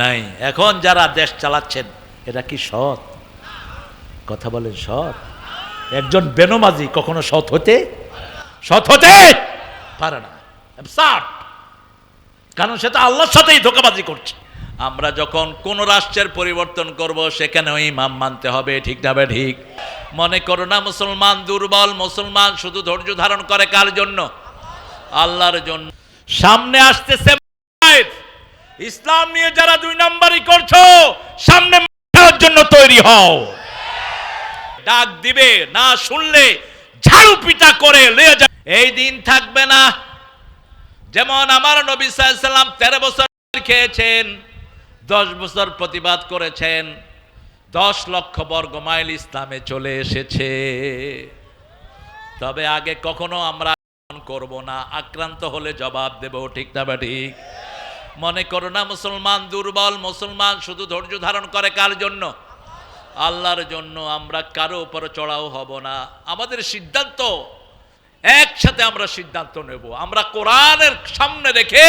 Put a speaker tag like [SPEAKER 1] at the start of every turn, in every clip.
[SPEAKER 1] নাই। এখন যারা দেশ চালাচ্ছেন এরা কি সৎ? কথা বলেন, সৎ? একজন বেনমাজি কখনো সৎ হতে পারে না, কারণ সেটা আল্লাহর সাথেই ধোঁকাবাজি করছে। আমরা যখন কোন রাষ্ট্রের পরিবর্তন করব সেখানে ইমাম মানতে হবে, ঠিক না ঠিক? মনে করো না মুসলমান দুর্বল, মুসলমান শুধু ধৈর্য ধারণ করে কার জন্য? আল্লাহর জন্য। সামনে আসতেছে ইসলাম নিয়ে যারা দুই নাম্বারই করছো, সামনে মারার জন্য তৈরি হও। ডাক দিবে, না শুনলে ঝাড়ু পিটা করে লয়ে যাবে। এই দিন থাকবে না। যেমন আমার নবী সাল্লাল্লাহু আলাইহি ওয়াসাল্লাম 13 বছর খেয়েছেন, 10 বছর প্রতিবাদ করেছেন, 10 লক্ষ বর্গ মাইল ইসলামে চলে এসেছে। তবে আগে কখনো আমরা করব না, আক্রান্ত হলে জবাব দেব, ঠিক না ঠিক? মনে করো না মুসলমান দুর্বল, মুসলমান শুধু ধৈর্য ধারণ করে কার জন্য? আল্লাহর জন্য। আমরা কারো উপর চড়াও হব না। আমাদের সিদ্ধান্ত একসাথে, আমরা সিদ্ধান্ত নেব, আমরা কোরআনের সামনে রেখে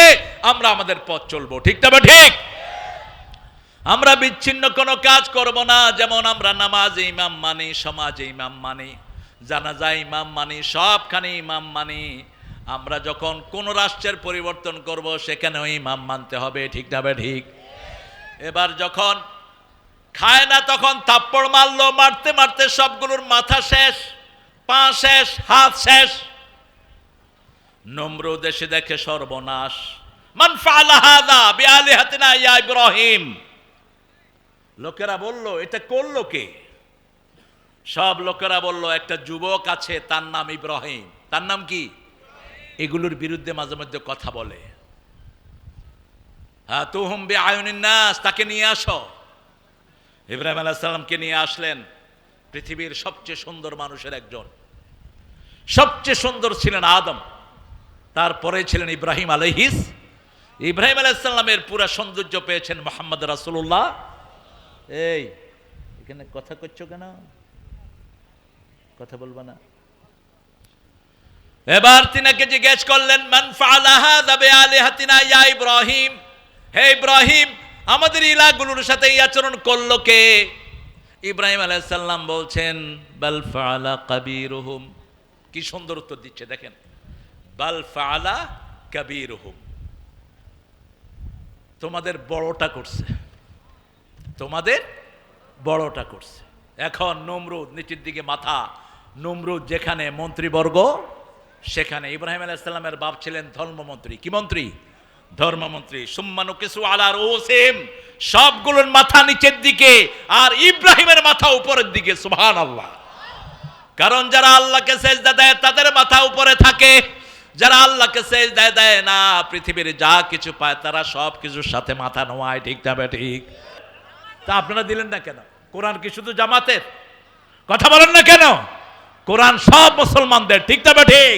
[SPEAKER 1] আমরা আমাদের পথ চলবো, ঠিক না ঠিক? আমরা বিচ্ছিন্ন কোনো কাজ করব না। যেমন আমরা নামাজে ইমাম মানি, সমাজে ইমাম মানি, জানাজায় ইমাম মানি, সবখানে ইমাম মানি। আমরা যখন কোন রাষ্ট্রের পরিবর্তন করব সেখানেও ইমাম মানতে হবে, ঠিক না ঠিক? এবার যখন খায় না তখন থাপ্পড় মারলো, মারতে মারতে সবগুলোর মাথা শেষ, পা শেষ, হাত শেষ। নমরুদ এসে দেখে সর্বনাশ। মান ফাআলা হাযা বিআলিহাতিনা ইয়া ইব্রাহিম। লোকেরা বলল এটা করলো কে? সব লোকেরা বলল একটা যুবক আছে, তার নাম ইব্রাহিম। তার নাম কি? এগুলোর বিরুদ্ধে মাঝে মধ্যে কথা বলে। হাতুহুম বিআয়ুনিন নাস, তাকে নিয়ে আসো। ইব্রাহিম আলাইহিস সালামকে নিয়ে আসলেন। পৃথিবীর সবচেয়ে সুন্দর মানুষের একজন, সবচেয়ে সুন্দর ছিলেন আদম, তারপরে ছিলেন ইব্রাহিম আলাইহিস। ইব্রাহিম আলাইহিস সালামের পুরো সৌন্দর্য পেয়েছেন মুহাম্মদ রাসূলুল্লাহ। এই এখানে কথা করছো কেন? কথা বলবা না? এবার তিনাকে জিজ্ঞেস করলেন, মান ফাআলা হাযা বিআলিহাতিনা ইয়া ইব্রাহিম। হে ইব্রাহিম, আমাদের ইলাহগুলোর সাথে এই আচরণ করলো কে? ইব্রাহিম আলাইহিস সালাম বলছেন, বাল ফাআলা কাবীরুহুম। কি সুন্দর উত্তর দিচ্ছে দেখেন, বাল ফাআলা কাবীরুহুম। তোমাদের বড়টা করছে, তোমাদের বড়টা করছে। এখন নমরুদ নিচের দিকে মাথা, নমরুদ যেখানে মন্ত্রীবর্গ সেখানে। ইব্রাহিম আলাইহিস সালামের বাপ ছিলেন ধর্মমন্ত্রী। কি মন্ত্রী? ধর্মমন্ত্রী। সুম্মানু কিসু আলা রুউসিহিম, সবগুলোর মাথা নিচের দিকে আর ইব্রাহিমের মাথা উপরের দিকে। সুবহানাল্লাহ। কারণ যারা আল্লাহকে সেজদা দেয় তাদের মাথা উপরে থাকে, যারা আল্লাহকে সেজদা দেয় না, পৃথিবীর যা কিছু পায় তারা সব কিছুর সাথে মাথা নোয়ায়, ঠিক না ঠিক? তা আপনারা দিলেন না কেন? কোরআন কি শুধু জামাতের? কথা বলেন না কেন? কোরআন সব মুসলমানদের, ঠিক না ঠিক?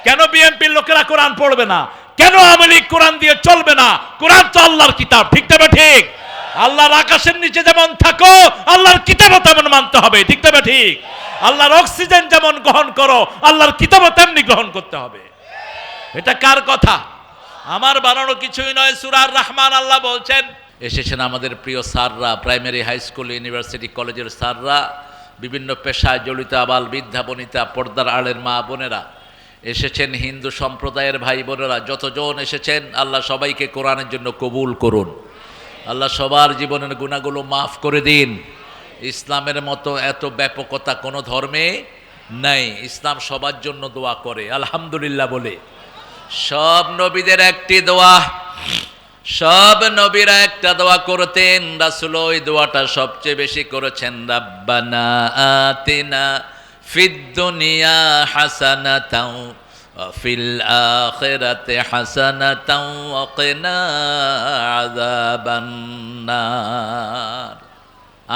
[SPEAKER 1] কেন বিএনপির লোকেরা কোরআন পড়বে না? কেন আওয়ামী লীগ কোরআন দিয়ে চলবে না? কোরআন তো আল্লাহর কিতাব, ঠিক না ঠিক? আল্লাহর আকাশের নিচে যেমন থাকো, আল্লাহর কিতাবও তেমন মানতে হবে, ঠিক না ঠিক? আল্লাহর অক্সিজেন যেমন গ্রহণ করো, আল্লাহর কিতাবও তেমনি গ্রহণ করতে হবে। এটা কার কথা? আমার বানানো কিছুই নয়। সূরা আর রহমান আল্লাহ বলছেন, এসেছেন আমাদের প্রিয় স্যাররা, প্রাইমারি, হাই স্কুল, ইউনিভার্সিটি, কলেজের স্যাররা, বিভিন্ন পেশায় জড়িত আবাল বৃদ্ধা বনিতা, পর্দার আড়ের মা বোনেরা, এসেছেন হিন্দু সম্প্রদায়ের ভাই বোনেরা, যতজন এসেছেন আল্লাহ সবাইকে কোরআনের জন্য কবুল করুন। আল্লাহ সবার জীবনের গুনাহগুলো মাফ করে দিন। ইসলামের মতো এত ব্যাপকতা কোনো ধর্মে নাই। ইসলাম সবার জন্য দোয়া করে, আলহামদুলিল্লাহ বলে। সব নবীদের একটি দোয়া, সব নবীরা একটা দোয়া করতেন, রাসূল ওই দোয়াটা সবচেয়ে বেশি করেছেন, রাব্বানা আতিনা ফিদ দুনিয়া হাসানাতাও ওয়া ফিল আখিরাতি হাসানাতাও ওয়া কিনা আযাবান নার।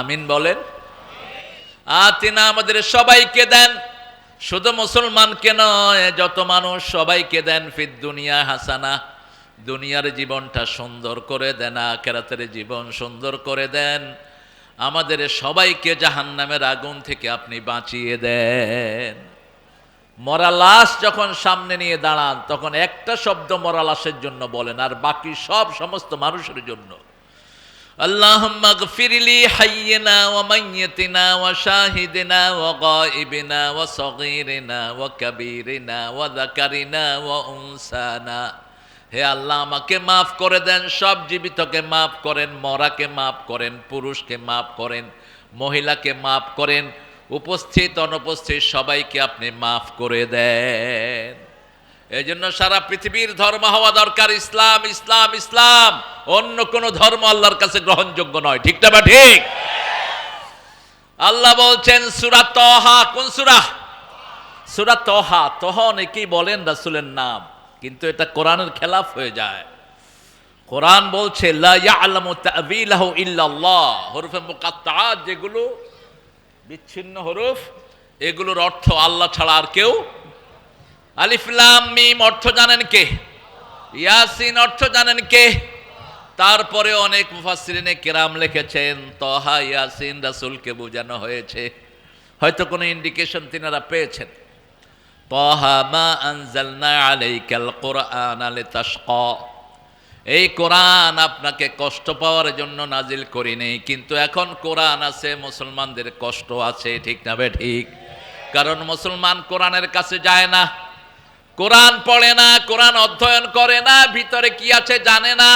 [SPEAKER 1] আমিন বলেন। আতিনা আমাদের সবাইকে দেন, শুধু মুসলমানকে নয়, যত মানুষ সবাইকে দেন, ফিদ দুনিয়া হাসানা, দুনিয়ার জীবনটা সুন্দর করে দেন, আখিরাতের জীবন সুন্দর করে দেন। আমাদের সবাইকে জাহান্নামের আগুন থেকে আপনি বাঁচিয়ে দেন। মরা লাশ যখন সামনে নিয়ে দাঁড়ান তখন একটা শব্দ মরা লাশের জন্য বলেন, আর বাকি সব সমস্ত মানুষের জন্য। اللهم اغفر لي حينا وميتنا وشاهدنا وغائبنا وصغيرنا وكبيرنا وذكرنا وأنثانا। হে আল্লাহ, আমাকে মাফ করে দেন, সব জীবিতকে মাফ করেন, মরাকে মাফ করেন, পুরুষকে মাফ করেন, মহিলাকে মাফ করেন, উপস্থিত অনুপস্থিত সবাইকে আপনি মাফ করে দেন। এই জন্য সারা পৃথিবীর ধর্ম হওয়া দরকার ইসলাম, ইসলাম, ইসলাম। অন্য কোন ধর্ম আল্লাহর কাছে গ্রহণযোগ্য নয়। ঠিক না বা ঠিক? আল্লাহ বলছেন সূরা তাহা, কোন সূরা? সূরা তাহা। তাহা অনেকেই বলেন রাসূলের নাম, কিন্তু এটা কোরআনের খেলাফ হয়ে যায়। কোরআন বলছে লা ইয়ালামু তা'বীলাহু ইল্লাল্লাহ। হরফে মুকাত্তাআত যেগুলো বিচ্ছিন্ন হরফ, এগুলোর অর্থ আল্লাহ ছাড়া আর কেউ। আলিফ লাম মিম অর্থ জানেন কে? ইয়াসিন অর্থ জানেন কে? তারপরে অনেক মুফাসসিরিনে কেরাম লিখেছেন তাহা ইয়াসিন রাসূলকে বোঝানো হয়েছে। হয়তো কোনো ইন্ডিকেশন তিনারা পেয়েছেন। তাহা মা আনজালনা আলাইকাল কুরআনা লিতাশকা। এই কোরআন আপনাকে কষ্ট পাওয়ার জন্য নাজিল করি নেই, কিন্তু এখন কোরআন আছে, মুসলমানদের কষ্ট আছে। ঠিক না বে ঠিক? কারণ মুসলমান কোরআনের কাছে যায় না, কোরআন পড়ে না, কোরআন অধ্যয়ন করে না, ভিতরে কি আছে জানে না।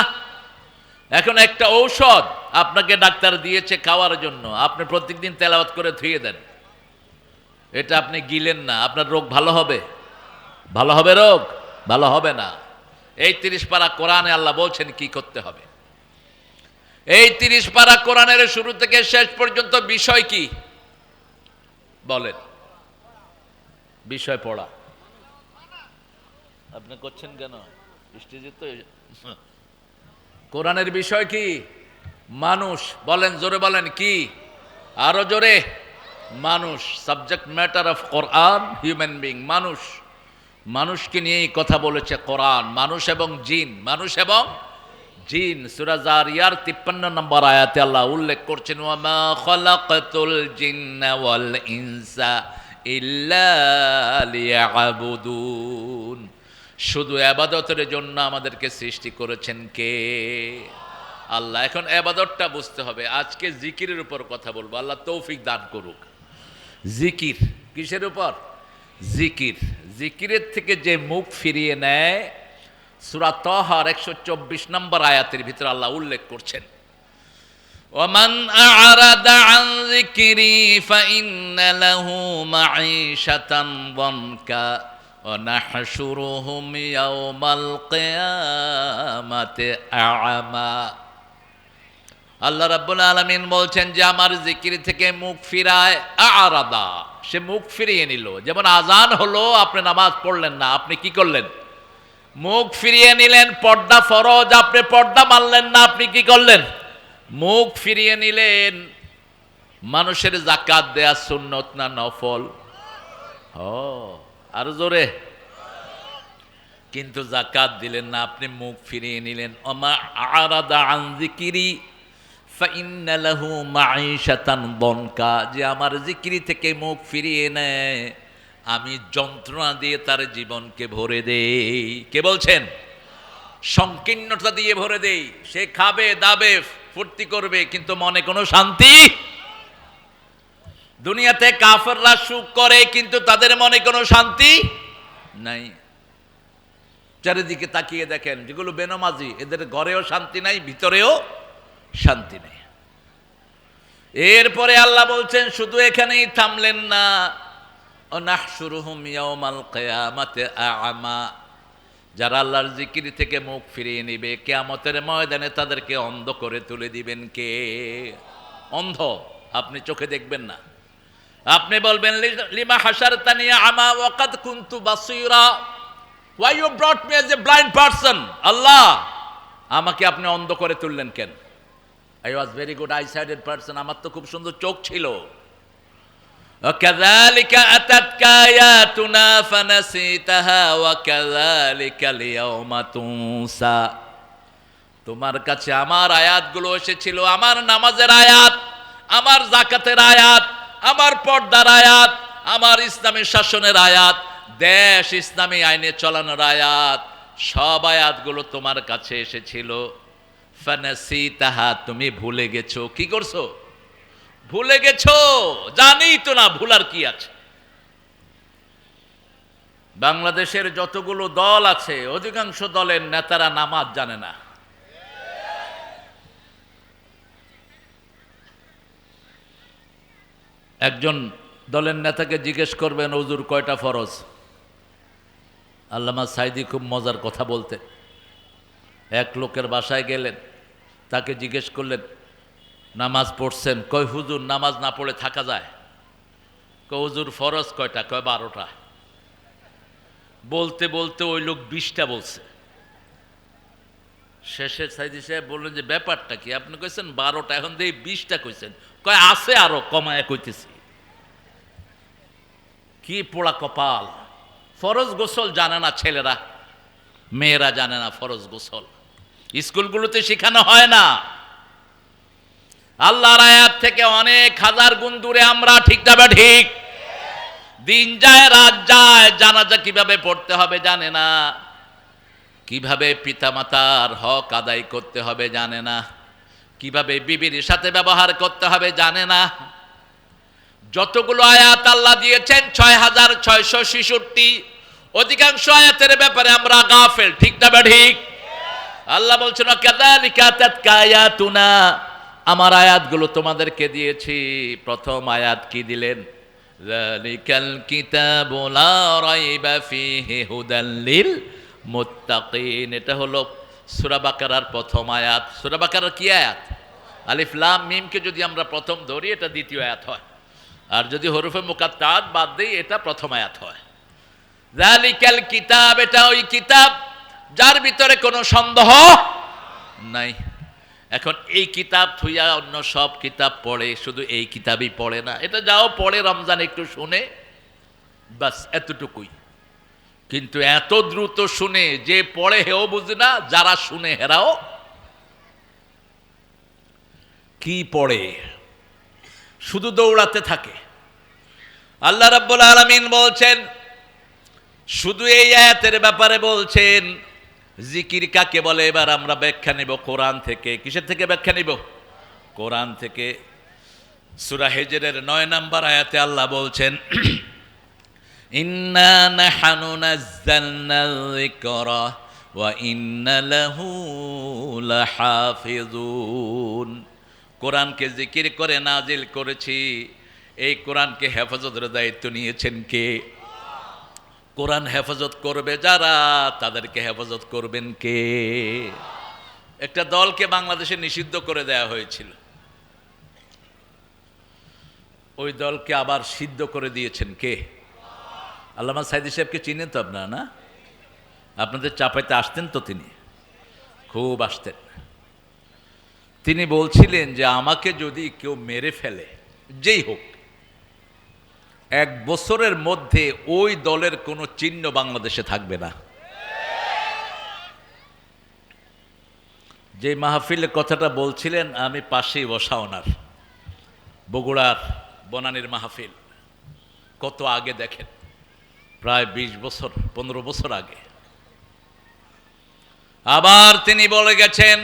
[SPEAKER 1] এখন একটা ঔষধ আপনাকে ডাক্তার দিয়েছে খাওয়ার জন্য, আপনি প্রত্যেকদিন তেলাওয়াত করে ধুয়ে দেন, এটা আপনি গিলেন না, আপনার রোগ ভালো হবে? ভালো হবে? রোগ ভালো হবে না। এই 30 পারা কোরআনে আল্লাহ বলছেন কি করতে হবে। এই 30 পারা কোরআনের শুরু থেকে শেষ পর্যন্ত বিষয় কি বলেন? বিষয় পড়া। আপনি করছেন কেন? স্টেজে তো কোরআনের বিষয় কি? মানুষ। বলেন, জোরে বলেন কি? আরো জোরে। মানুষ। Subject matter of Quran human being, মানুষ। মানুষকে নিয়েই কথা বলেছে কোরআন, মানুষ এবং জিন। মানুষ এবং জিন। সূরা জারিয়ার 53 নম্বর আয়াতে আল্লাহ উল্লেখ করছেন ওয়া মা খালাকাতুল জিন্না ওয়াল ইনসা ইল্লা লিয়াবুদুন। শুধু ইবাদতের জন্য আমাদেরকে সৃষ্টি করেছেন কে? আল্লাহ। এখন ইবাদতটা বুঝতে হবে। আজকে জিকিরের উপর কথা বলবো, আল্লাহ তৌফিক দান করুক। জিকির কিসের উপর? জিকির। জিকিরের থেকে যে মুখ ফিরিয়ে নেয়, সূরা তাহার 124 নম্বর আয়াতের ভিতরে আল্লাহ উল্লেখ করছেন ওয়ামান আ'রাদা আন যিকরি ফাইন্না লাহু মাঈশাতান দানকা ওয়া নাহশুরুহুম ইয়াওমাল কিয়ামাতি আ'মা। আল্লাহ রাব্বুল আলামিন বলছেন যে আমার জিকির থেকে মুখ ফিরায়, আ'রাদা, সে মুখ ফিরিয়ে নিল। যেমন আজান হলো, আপনি নামাজ পড়লেন না, আপনি কি করলেন? মুখ ফিরিয়ে নিলেন। পর্দা ফরজ, আপনি পর্দা মানলেন না, আপনি কি করলেন? মুখ ফিরিয়ে নিলেন। মানুষের যাকাত দেয়া সুন্নত না নফল? আর জোরে। কিন্তু যাকাত দিলেন না, আপনি মুখ ফিরিয়ে নিলেন। ওমা আ'রাদা আন যিকরি ফাইন্না লাহু মাঈশাতান দনকা। যে আমার জিকিরি থেকে মুখ ফিরিয়ে নেয়, আমি যন্ত্রণা দিয়ে তার জীবনকে ভরে দেই। কে বলছেন? সংকীর্ণতা দিয়ে ভরে দেই। সে খাবে দাবে ফুর্তি করবে, কিন্তু মনে কোনো শান্তি। দুনিয়াতে কাফেররা সুখ করে, কিন্তু তাদের মনে কোনো শান্তি নাই। চারিদিকে তাকিয়ে দেখেন, যেগুলো বেনামাজি, এদের ঘরেও শান্তি নাই, ভিতরেও শান্তি নেই। এরপরে আল্লাহ বলছেন শুধু এখানেই থামলেন না, নাহশুরুহুম ইয়াওমাল কিয়ামাতি আ'মা। যারা আল্লাহর জিকির থেকে মুখ ফিরিয়ে নেবে, কিয়ামতের ময়দানে তাদেরকে অন্ধ করে তুলে দিবেন কে? অন্ধ। আপনি চোখে দেখবেন না। আপনি বলবেন লিমা হাশারতানি আ'মা ওয়া কাদ কুনতু বাসীরা। Why you brought me as a blind person? আল্লাহ, আমাকে আপনি অন্ধ করে তুললেন কেন? I was very good eye-sighted person, আমার তো খুব সুন্দর চোখ ছিল। وكذلك أتتك آياتنا فنسيتها وكذلك اليوم تنسى। তোমার কাছে আমার আয়াতগুলো এসেছিল, আমার নামাজের আয়াত, আমার যাকাতের আয়াত, আমার পর্দার আয়াত, আমার ইসলামী শাসনের আয়াত, দেশ ইসলামী আইনে চলানোর আয়াত, সব আয়াতগুলো তোমার কাছে এসেছিল। ফানাসিতাহা, তুমি ভুলে গেছো। কি করছো? ভুলে গেছো। জানি তো না ভুলার কি আছে। বাংলাদেশের যতগুলো দল আছে অধিকাংশ দলের নেতারা নামাজ জানে না। একজন দলের নেতাকে জিজ্ঞেস করবেন ওযুর কয়টা ফরজ। আল্লামা সাইদি খুব মজার কথা বলতেন। এক লোকের বাসায় গেলেন, তাকে জিজ্ঞেস করলেন নামাজ পড়ছেন? কয় হুজুর নামাজ না পড়ে থাকা যায়। কয় হুজুর ফরজ কয়টা? কয় 12টা। বলতে বলতে ওই লোক 20টা বলছে। শেষে সাইদি সাহেব বললেন যে ব্যাপারটা কি? আপনি কইছেন 12টা, এখন দিয়ে 20টা কইছেন। কয় আছে আরো, কমায় কইতেছি। কি পোড়া কপাল! ফরজ গোসল জানে না ছেলেরা, মেয়েরা জানে না ফরজ গোসল। স্কুলগুলোতে শেখানো হয় না। আল্লাহর আয়াত থেকে অনেক হাজার গুণ দূরে আমরা, ঠিক না বা ঠিক? দিন যায় রাত যায়, জানাজা কিভাবে পড়তে হবে জানে না, কিভাবে পিতামাতার হক আদায় করতে হবে জানে না, কিভাবে বিবির সাথে ব্যবহার করতে হবে জানে না। যতগুলো আয়াত আল্লাহ দিয়েছেন ৬৬৬৬, অধিকাংশ আয়াতের ব্যাপারে আমরা গাফেল, ঠিক না বা ঠিক? আল্লাহ বলছেন কাযালিকা তাতকা আয়াতুনা, আমার আয়াতগুলো তোমাদেরকে দিয়েছি। প্রথম আয়াত কি দিলেন? যালিকাল কিতাবু লা রাইবা ফীহি হুদাল লিল মুত্তাকিন। এটা হলো সূরা বাকারার প্রথম আয়াত। সূরা বাকারার কি আয়াত? আলিফ লাম মিমকে যদি আমরা প্রথম ধরি এটা দ্বিতীয় আয়াত হয়, আর যদি হরফে মুকাত্তাআত বাদ দেই এটা প্রথম আয়াত হয়। যালিকাল কিতাব, এটা ওই কিতাব যার ভিতরে কোনো সন্দেহ নাই। এখন এই কিতাব থুইয়া অন্য সব কিতাব পড়ে, শুধু এই কিতাবই পড়ে না। এটা যাও পড়ে রমজান একটু শুনে, বাস এতটুকুই। কিন্তু এত দ্রুত শুনে যে পড়ে হেও বুঝে না, যারা শুনে হেরাও কি পড়ে, শুধু দৌড়াতে থাকে। আল্লাহ রাব্বুল আলামিন বলছেন, শুধু এই আয়াতের ব্যাপারে বলছেন জিকির কাকে বলে। এবার আমরা ব্যাখ্যা নিব কোরআন থেকে। কিসের থেকে ব্যাখ্যা নিব? কোরআন থেকে। সূরা হিজরের 9 নম্বর আয়াতে আল্লাহ বলছেন ইন্না নাহনু নাযালনাল যিকরা ওয়া ইন্না লাহু লাহাফিজুন। কোরআনকে জিকির করে নাজিল করেছি, এই কোরআনকে হেফাজতের দায়িত্ব নিয়েছেন কে? কোরআন হেফাজত করবে যারা, তাদেরকে হেফাজত করবেন কে? একটা দলকে বাংলাদেশে নিষিদ্ধ করে দেয়া হয়েছিল, ওই দলকে আবার সিদ্ধ করে দিয়েছেন কে? আল্লামা সাইদি সাহেবকে চিনেন তো আপনারা, না? আপনাদের চাপাইতে আসতেন তো, তিনি খুব আসতেন। তিনি বলছিলেন যে আমাকে যদি কেউ মেরে ফেলে, যেই হোক, 1 বছরের মধ্যে ওই দলের কোনো চিহ্ন বাংলাদেশে থাকবে না। যে মাহফিলে কথাটা বলছিলেন আমি পাশেই বসা, ওনার বগুড়ার বনানীর মাহফিল। কত আগে দেখেন, প্রায় 20 বছর 15 বছর আগে। আবার তিনি বলে গেছেন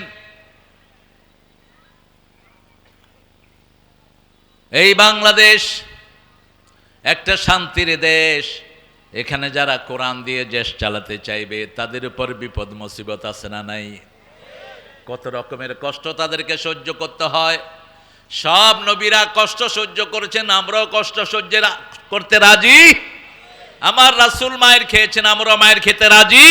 [SPEAKER 1] এই বাংলাদেশ একটা শান্তির দেশ, এখানে যারা কোরআন দিয়ে দেশ চালাতে চাইবে তাদের উপর বিপদ মুসিবত আছে না নাই? কত রকমের কষ্ট তাদেরকে সহ্য করতে হয়। সব নবীরা কষ্ট সহ্য করেছেন, আমরাও কষ্ট সহ্য করতে রাজি। আমার রাসূল মায়ের খেয়েছেন, আমরাও মায়ের খেতে রাজি।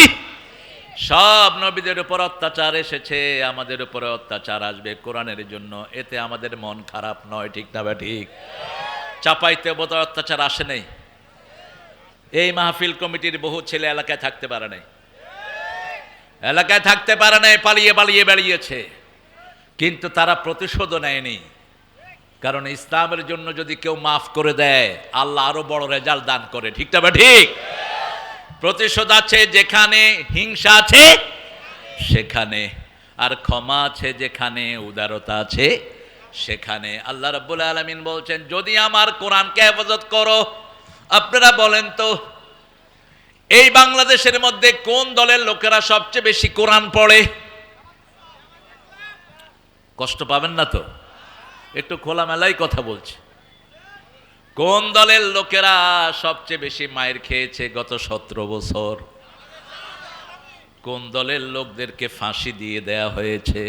[SPEAKER 1] সব নবীদের উপর অত্যাচার এসেছে, আমাদের উপরে অত্যাচার আসবে কোরআনের জন্য, এতে আমাদের মন খারাপ নয়, ঠিক না বা ঠিক? চাপাইতে বোধহয় অত্যাচার আসে নাই। এই মাহফিল কমিটির বহু ছেলে এলাকায় থাকতে পারে নাই, এলাকায় থাকতে পারে নাই, পালিয়ে পালিয়ে বেরিয়েছে। কিন্তু তারা প্রতিশোধও নেয়নি, কারণ ইসলামের জন্য যদি কেউ মাফ করে দেয় আল্লাহ আরো বড় রেজাল্ট দান করে, ঠিক না বা ঠিক? প্রতিশোধ আছে যেখানে, হিংসা আছে সেখানে, আর ক্ষমা আছে যেখানে, উদারতা আছে সেখানে। আল্লাহ রাব্বুল আলামিন বলছেন যদি আমার কোরআনকে হেফাজত করো। আপনারা বলেন তো এই বাংলাদেশের মধ্যে কোন দলের লোকেরা সবচেয়ে বেশি কোরআন পড়ে? কষ্ট পাবেন না তো? একটু খোলামেলাই কথা বলছি। কোন দলের লোকেরা সবচেয়ে বেশি মায়ের খেয়েছে গত 17 বছর? কোন দলের লোকদেরকে ফাঁসি দিয়ে দেয়া হয়েছে?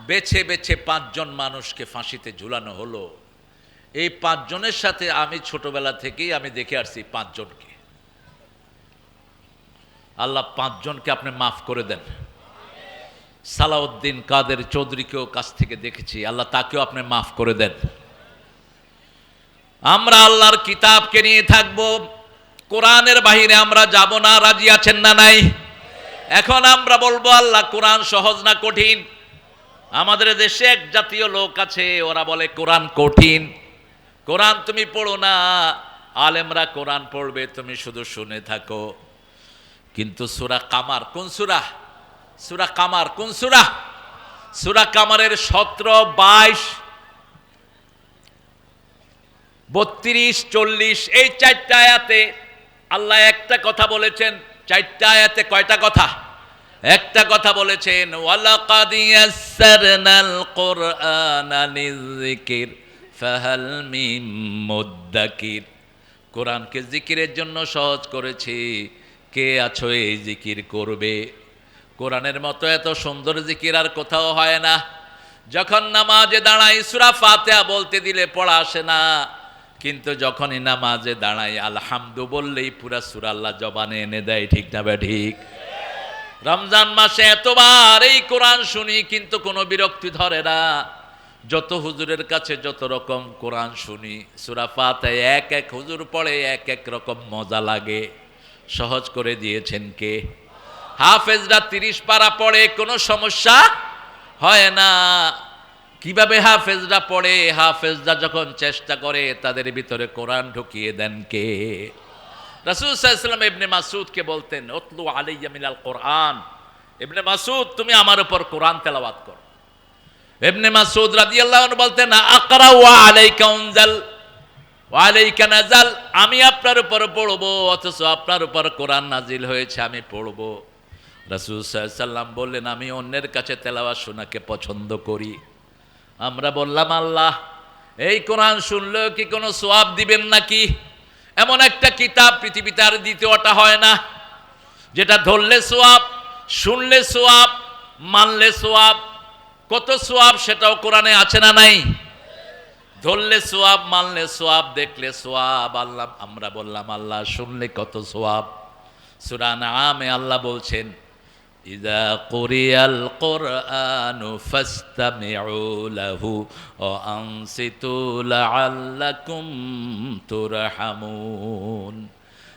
[SPEAKER 1] বেছে বেছে 5 জন মানুষকে ফাঁসিতে ঝুলানো হলো। এই 5 জনের সাথে আমি ছোটবেলা থেকেই আমি দেখে আসছি 5 জনকে। আল্লাহ 5 জনকে আপনি মাফ করে দেন। সালাউদ্দিন কাদের চৌধুরীকেও কাছ থেকে দেখেছি, আল্লাহ তাকেও আপনি মাফ করে দেন। আমরা আল্লাহর কিতাবকে নিয়ে থাকবো, কোরআনের বাহিরে আমরা যাব না। রাজি আছেন না নাই? এখন আমরা বলবো আল্লাহ কোরআন সহজ না কঠিন? আমাদের দেশে এক জাতীয় লোক আছে, ওরা বলে কোরআন কঠিন। কোরআন তুমি পড়ো না, আলেমরা কোরআন পড়বে, তুমি শুধু শুনে থাকো। কিন্তু সূরা কামার কোন সূরা? সূরা কামার কোন সূরা? সূরা কামারের 17, 22, 32, 40 এই 4টা আয়াতে আল্লাহ একটা কথা বলেছেন। 4টা আয়াতে কয়টা কথা? একটা কথা বলেছেন, ওয়ালাকাদ ইয়াসসারনাল কুরআনা লিযিকির ফাহাল মিন মুদ্দাকির। কোরআনকে জিকিরের জন্য সহজ করেছি, কে আছো এই জিকির করবে? কোরআনের মতো এত সুন্দর জিকির আর কোথাও হয় না। যখন নামাজে দাঁড়াই সূরা ফাতিহা বলতে দিলে পড়া আসে না, কিন্তু যখনই নামাজে দাঁড়াই আলহামদু বললেই পুরা সূরা আল্লাহ জবানে এনে দেয়। ঠিক না বে ঠিক? রমজান মাসে এতবার এই কোরআন শুনি কিন্তু কোনো বিরক্তি ধরে না। যত হুজুরের কাছে যত রকম কোরআন শুনি, সূরা ফাতিহা এক এক হুজুর পড়ে এক এক রকম মজা লাগে। সহজ করে দিয়েছেন কে? হাফেজরা 30 পারা পড়ে, কোনো সমস্যা হয় না। কিভাবে হাফেজরা পড়ে? হাফেজরা যখন চেষ্টা করে তাদের ভিতরে কোরআন ঢুকিয়ে দেন কে? রাসূল সাল্লাল্লাহু আলাইহি ওয়াসাল্লাম ইবনে মাসউদকে বলতেন, উতলু আলাইয়া মিনাল কোরআন। ইবনে মাসউদ তুমি আমার উপর কোরআন তেলাওয়াত করো। ইবনে মাসউদ রাদিয়াল্লাহু আনহু বলতেন, আকরা ওয়া আলাইকা উনজাল ওয়া আলাইকা নাজাল। আমি আপনার উপর পড়বো অথচ আপনার উপর কোরআন নাজিল হয়েছে, আমি পড়বো। রাসূল সাল্লাল্লাহু আলাইহি ওয়াসাল্লাম বললেন, আমি অন্যের কাছে তেলাওয়াত শোনাকে পছন্দ করি। আমরা বললাম, আল্লাহ এই কোরআন শুনলেও কি কোনো সওয়াব দিবেন নাকি? এমন একটা কিতাব পৃথিবীতে আর দ্বিতীয়টা হয় না, যেটা ধরলে সওয়াব, শুনলে সওয়াব, মানলে সওয়াব। কত সওয়াব সেটাও কোরআনে আছে না নাই? ধরলে সওয়াব, মানলে সওয়াব, দেখলে সওয়াব। আল্লাহ আমরা বললাম, আল্লাহ শুনলে কত সওয়াব। সূরা আনআমে আল্লাহ বলছেন, ইযা কুরিয়াল কুরআনু ফাসতামিউ লাহু ওয়া আনসিতু লাআল্লাকুম তুরহামুন।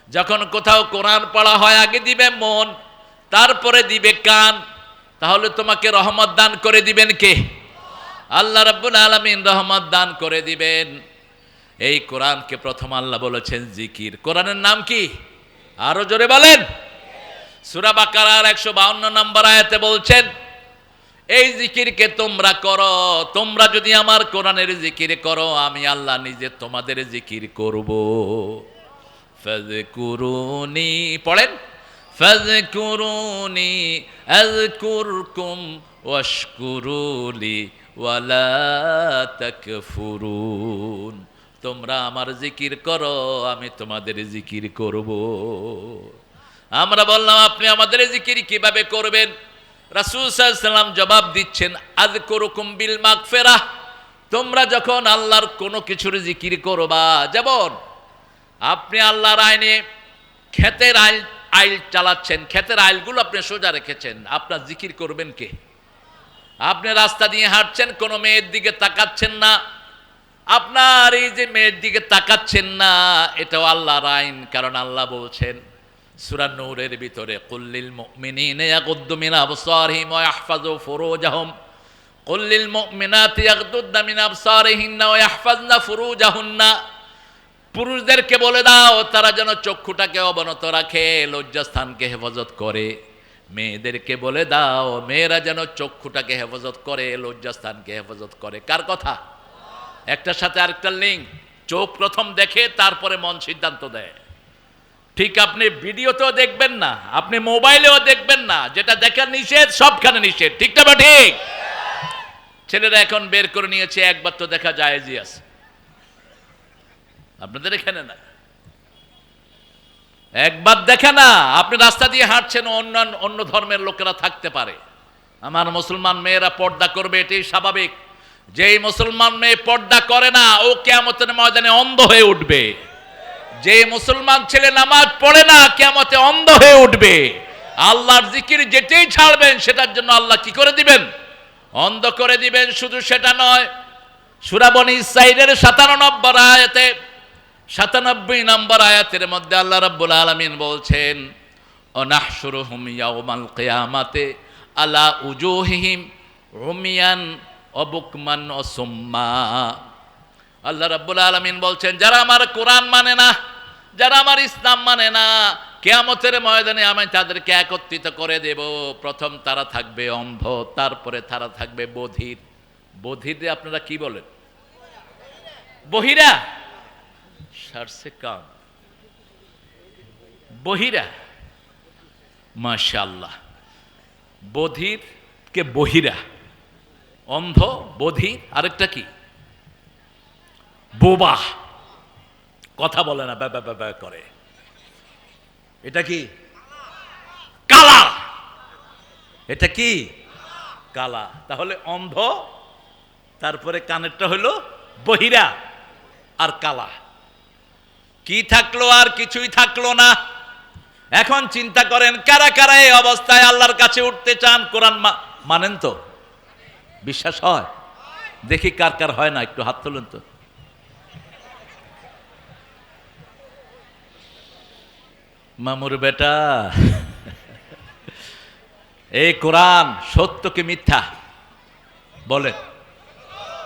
[SPEAKER 1] যখন কোথাও কোরআন পড়া হয় আগে দিবে মন, তারপরে দিবে কান। তাহলে তোমাকে রহমত দান করে দিবেন কে? আল্লাহ রাব্বুল আলামিন রহমত দান করে দিবেন। এই কোরআনকে প্রথম আল্লাহ বলেছেন জিকির। কোরআনের নাম কি? আরো জোরে বলেন। সূরা বাকারার 152 নম্বর আয়াতে বলছেন, এই জিকিরকে তোমরা করো। তোমরা যদি আমার কোরআনের জিকির করো, আমি আল্লাহ নিজে তোমাদের জিকির করব। ফাযকুরুনি পড়েন, ফাযকুরুনি আযকুরকুম ওয়াশকুরুলি ওয়ালা তাকফুরুন। তোমরা আমার জিকির করো, আমি তোমাদের জিকির করব। আমরা বললাম, আপনি আমাদের জিকির কিভাবে করবেন? রাসূল সাল্লাল্লাহু আলাইহি ওয়াসাল্লাম জবাব দিচ্ছেন, আযকুরুকুম বিল মাগফিরাহ। তোমরা যখন আল্লাহর কোনো কিছুর জিকির করবা, যেমন আপনি আল্লাহর আইনে ক্ষেতের আইল চালাচ্ছেন, ক্ষেতের আইলগুলো আপনি সোজা রেখেছেন, আপনার জিকির করবেন কে? আপনি রাস্তা দিয়ে হাঁটছেন, কোনো মেয়ের দিকে তাকাচ্ছেন না। আপনার এই যে মেয়ের দিকে তাকাচ্ছেন না, এটাও আল্লাহর আইন। কারণ আল্লাহ বলছেন সূরা নূরের ভিতরে, কুল্লিল মুমিনিনা ইয়াগুদ্দু মিন আবসারিহিম ওয়া ইয়াহফাযু ফুরুজাহুম, কুল্লিল মুমিনাতি ইয়াগুদ্দুনা মিন আবসারিহিন্না ওয়া ইয়াহফাযনা ফুরুজাহুন্না। পুরুষদেরকে বলে দাও তারা যেন চক্ষুটাকে অবনত রাখে, লজ্জাস্থানকে হেফাজত করে। মেয়েদেরকে বলে দাও মেয়েরা যেন চক্ষুটাকে হেফাজত করে, লজ্জাস্থানকে হেফাজত করে। কার কথা? একটার সাথে আরেকটা লিঙ্ক। চোখ প্রথম দেখে, তারপরে মন সিদ্ধান্ত দেয়। ঠিক আপনি ভিডিওতেও দেখবেন না, আপনি মোবাইলেও দেখবেন না, যেটা দেখা নিষেধ সবখানে নিষেধ। ঠিক না বা ঠিক? ছেলেরা এখন বের করে নিয়েছে, একবার তো দেখা জায়েজই আছে। আপনাদের এখানে না, একবার দেখে না। আপনি রাস্তা দিয়ে হাঁটছেন, অন্য ধর্মের লোকেরা থাকতে পারে, আমার মুসলমান মেয়েরা পর্দা করবে, এটাই স্বাভাবিক। যেই মুসলমান মেয়ে পর্দা করে না, ও কিয়ামতের ময়দানে অন্ধ হয়ে উঠবে। যে মুসলমান ছেলে নামাজ পড়ে না, কিয়ামতে অন্ধ হয়ে উঠবে। আল্লাহর জিকির যেটাই ছাড়বেন, সেটার জন্য আল্লাহ কি করে দিবেন? অন্ধ করে দিবেন। শুধু সেটা নয়, সূরা বনী ইসরাঈলের 97 নম্বর আয়াতের মধ্যে আল্লাহ রাব্বুল আলামিন বলছেন, অনাহশুরুহুম ইয়াউমাল কিয়ামাতে আলা উজুহিহিম উমিয়ান ওয়া বুকমান ওয়া সুম্মা। আল্লাহ রাব্বুল আলামিন বলছেন, যারা আমার কোরআন মানে না, যারা আমার ইসলাম মানে না, কিয়ামতের ময়দানে আমি তাদেরকে একত্রিত করে দেব। প্রথম তারা থাকবে অন্ধ, তারপরে তারা থাকবে বধির। বধিরে আপনারা কি বলেন? বহিরা, সারসে কাম, বহিরা। মাশাআল্লাহ, বধির কে বহিরা, অন্ধ, বধির, আরেকটা কি? বোবা, কথা বলে না, ব্যা করে। এটা কি? কালা। এটা কি? কালা। তাহলে অন্ধ, তারপরে কানেরটা হলো বহিরা আর কালা। কি থাকলো? আর কিছুই থাকলো না। এখন চিন্তা করেন, কারা কারা এই অবস্থায় আল্লাহর কাছে উঠতে চান? কোরআন মানেন তো? বিশ্বাস হয়? দেখি কার কার হয় না, একটু হাত তোলেন তো। মামুর বেটা, এই কোরআন সত্য কি মিথ্যা বলেন?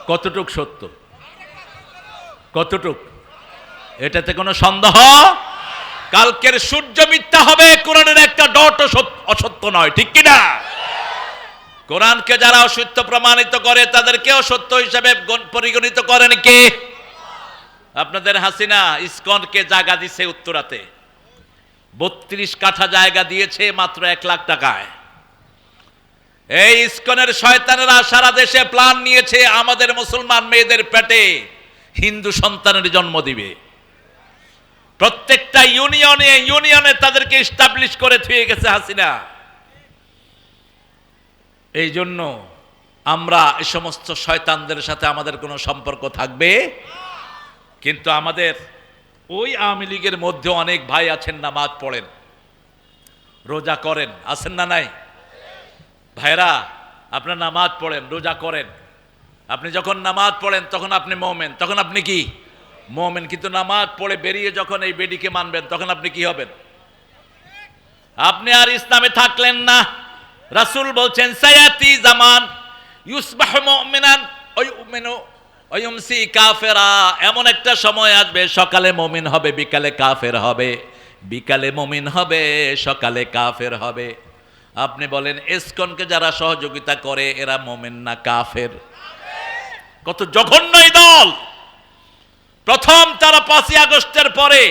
[SPEAKER 1] কতটুক সত্য, কতটুক? এটাতে কোনো সন্দেহ? কালকের সূর্য মিথ্যা হবে, কোরআনের একটা ডট অসত্য নয়, ঠিক কিনা? কোরআনকে যারা অসত্য প্রমাণিত করে, তাদেরকেও সত্য হিসাবে পরিগণিত করেন কে? আপনাদের হাসিনা ইসকনকে জায়গা দিছে উত্তরাতে, 32 কাঠা জায়গা দিয়েছে মাত্র 1 লাখ টাকায়। এই ইসকনের শয়তানেরা সারা দেশে প্ল্যান নিয়েছে, আমাদের মুসলমান মেয়েদের পেটে হিন্দু সন্তানের জন্ম দিবে। প্রত্যেকটা ইউনিয়নে তাদেরকে এস্টাবলিশ করে থুয়ে গেছে হাসিনা। এই জন্য আমরা এই সমস্ত শয়তানদের সাথে আমাদের কোনো সম্পর্ক থাকবে। কিন্তু আমাদের ওই আওয়ামী লীগের মধ্যে অনেক ভাই আছেন, নামাজ পড়েন, রোজা করেন, আছেন না নাই? ভাইরা, আপনার নামাজ পড়েন, রোজা করেন। আপনি যখন নামাজ পড়েন তখন আপনি মুমিন, তখন আপনি কি? মুমিন। কিন্তু নামাজ পড়ে বেরিয়ে যখন এই বেডিকে মানবেন, তখন আপনি কি হবেন? আপনি আর ইসলামে থাকলেন না। রাসূল বলছেন, সায়াতি জামান ইউসবাহু মুমিনান ওয়া ইউমিনু ওয়া ইউমসি কাফেরা। এমন একটা সময় আসবে, সকালে মুমিন হবে, বিকালে কাফের হবে, বিকালে মুমিন হবে, সকালে কাফের হবে। আপনি বলেন, ইসকনকে যারা সহযোগিতা করে এরা মুমিন না কাফের? কত জঘন্য এই দল! প্রথম তারা 5ই আগস্টের পরে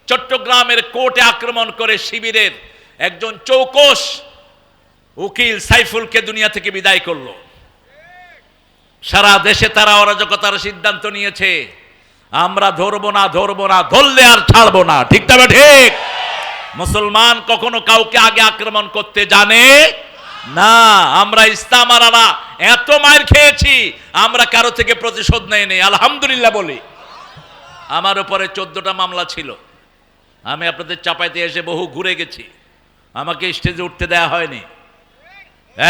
[SPEAKER 1] চট্টগ্রামের কোর্টে আক্রমণ করে শিবিরের একজন চৌকস উকিল সাইফুলকে দুনিয়া থেকে বিদায় করলো। সারা দেশে তারা অরাজকতার সিদ্ধান্ত নিয়েছে, আমরা ধরবো না, ধরলে আর ছাড়বো না, ঠিক তবে ঠিক? মুসলমান কখনো কাউকে আগে আক্রমণ করতে জানে না। আমরা ইসলাম আর এত মার খেয়েছি, আমরা কারো থেকে প্রতিশোধ নেই, আলহামদুলিল্লাহ বলি। আমার উপরে 14টা মামলা ছিল। আমি আপনাদের চাপাইতে এসে বহু ঘুরে গেছি, আমাকে স্টেজে উঠতে দেয়া হয়নি।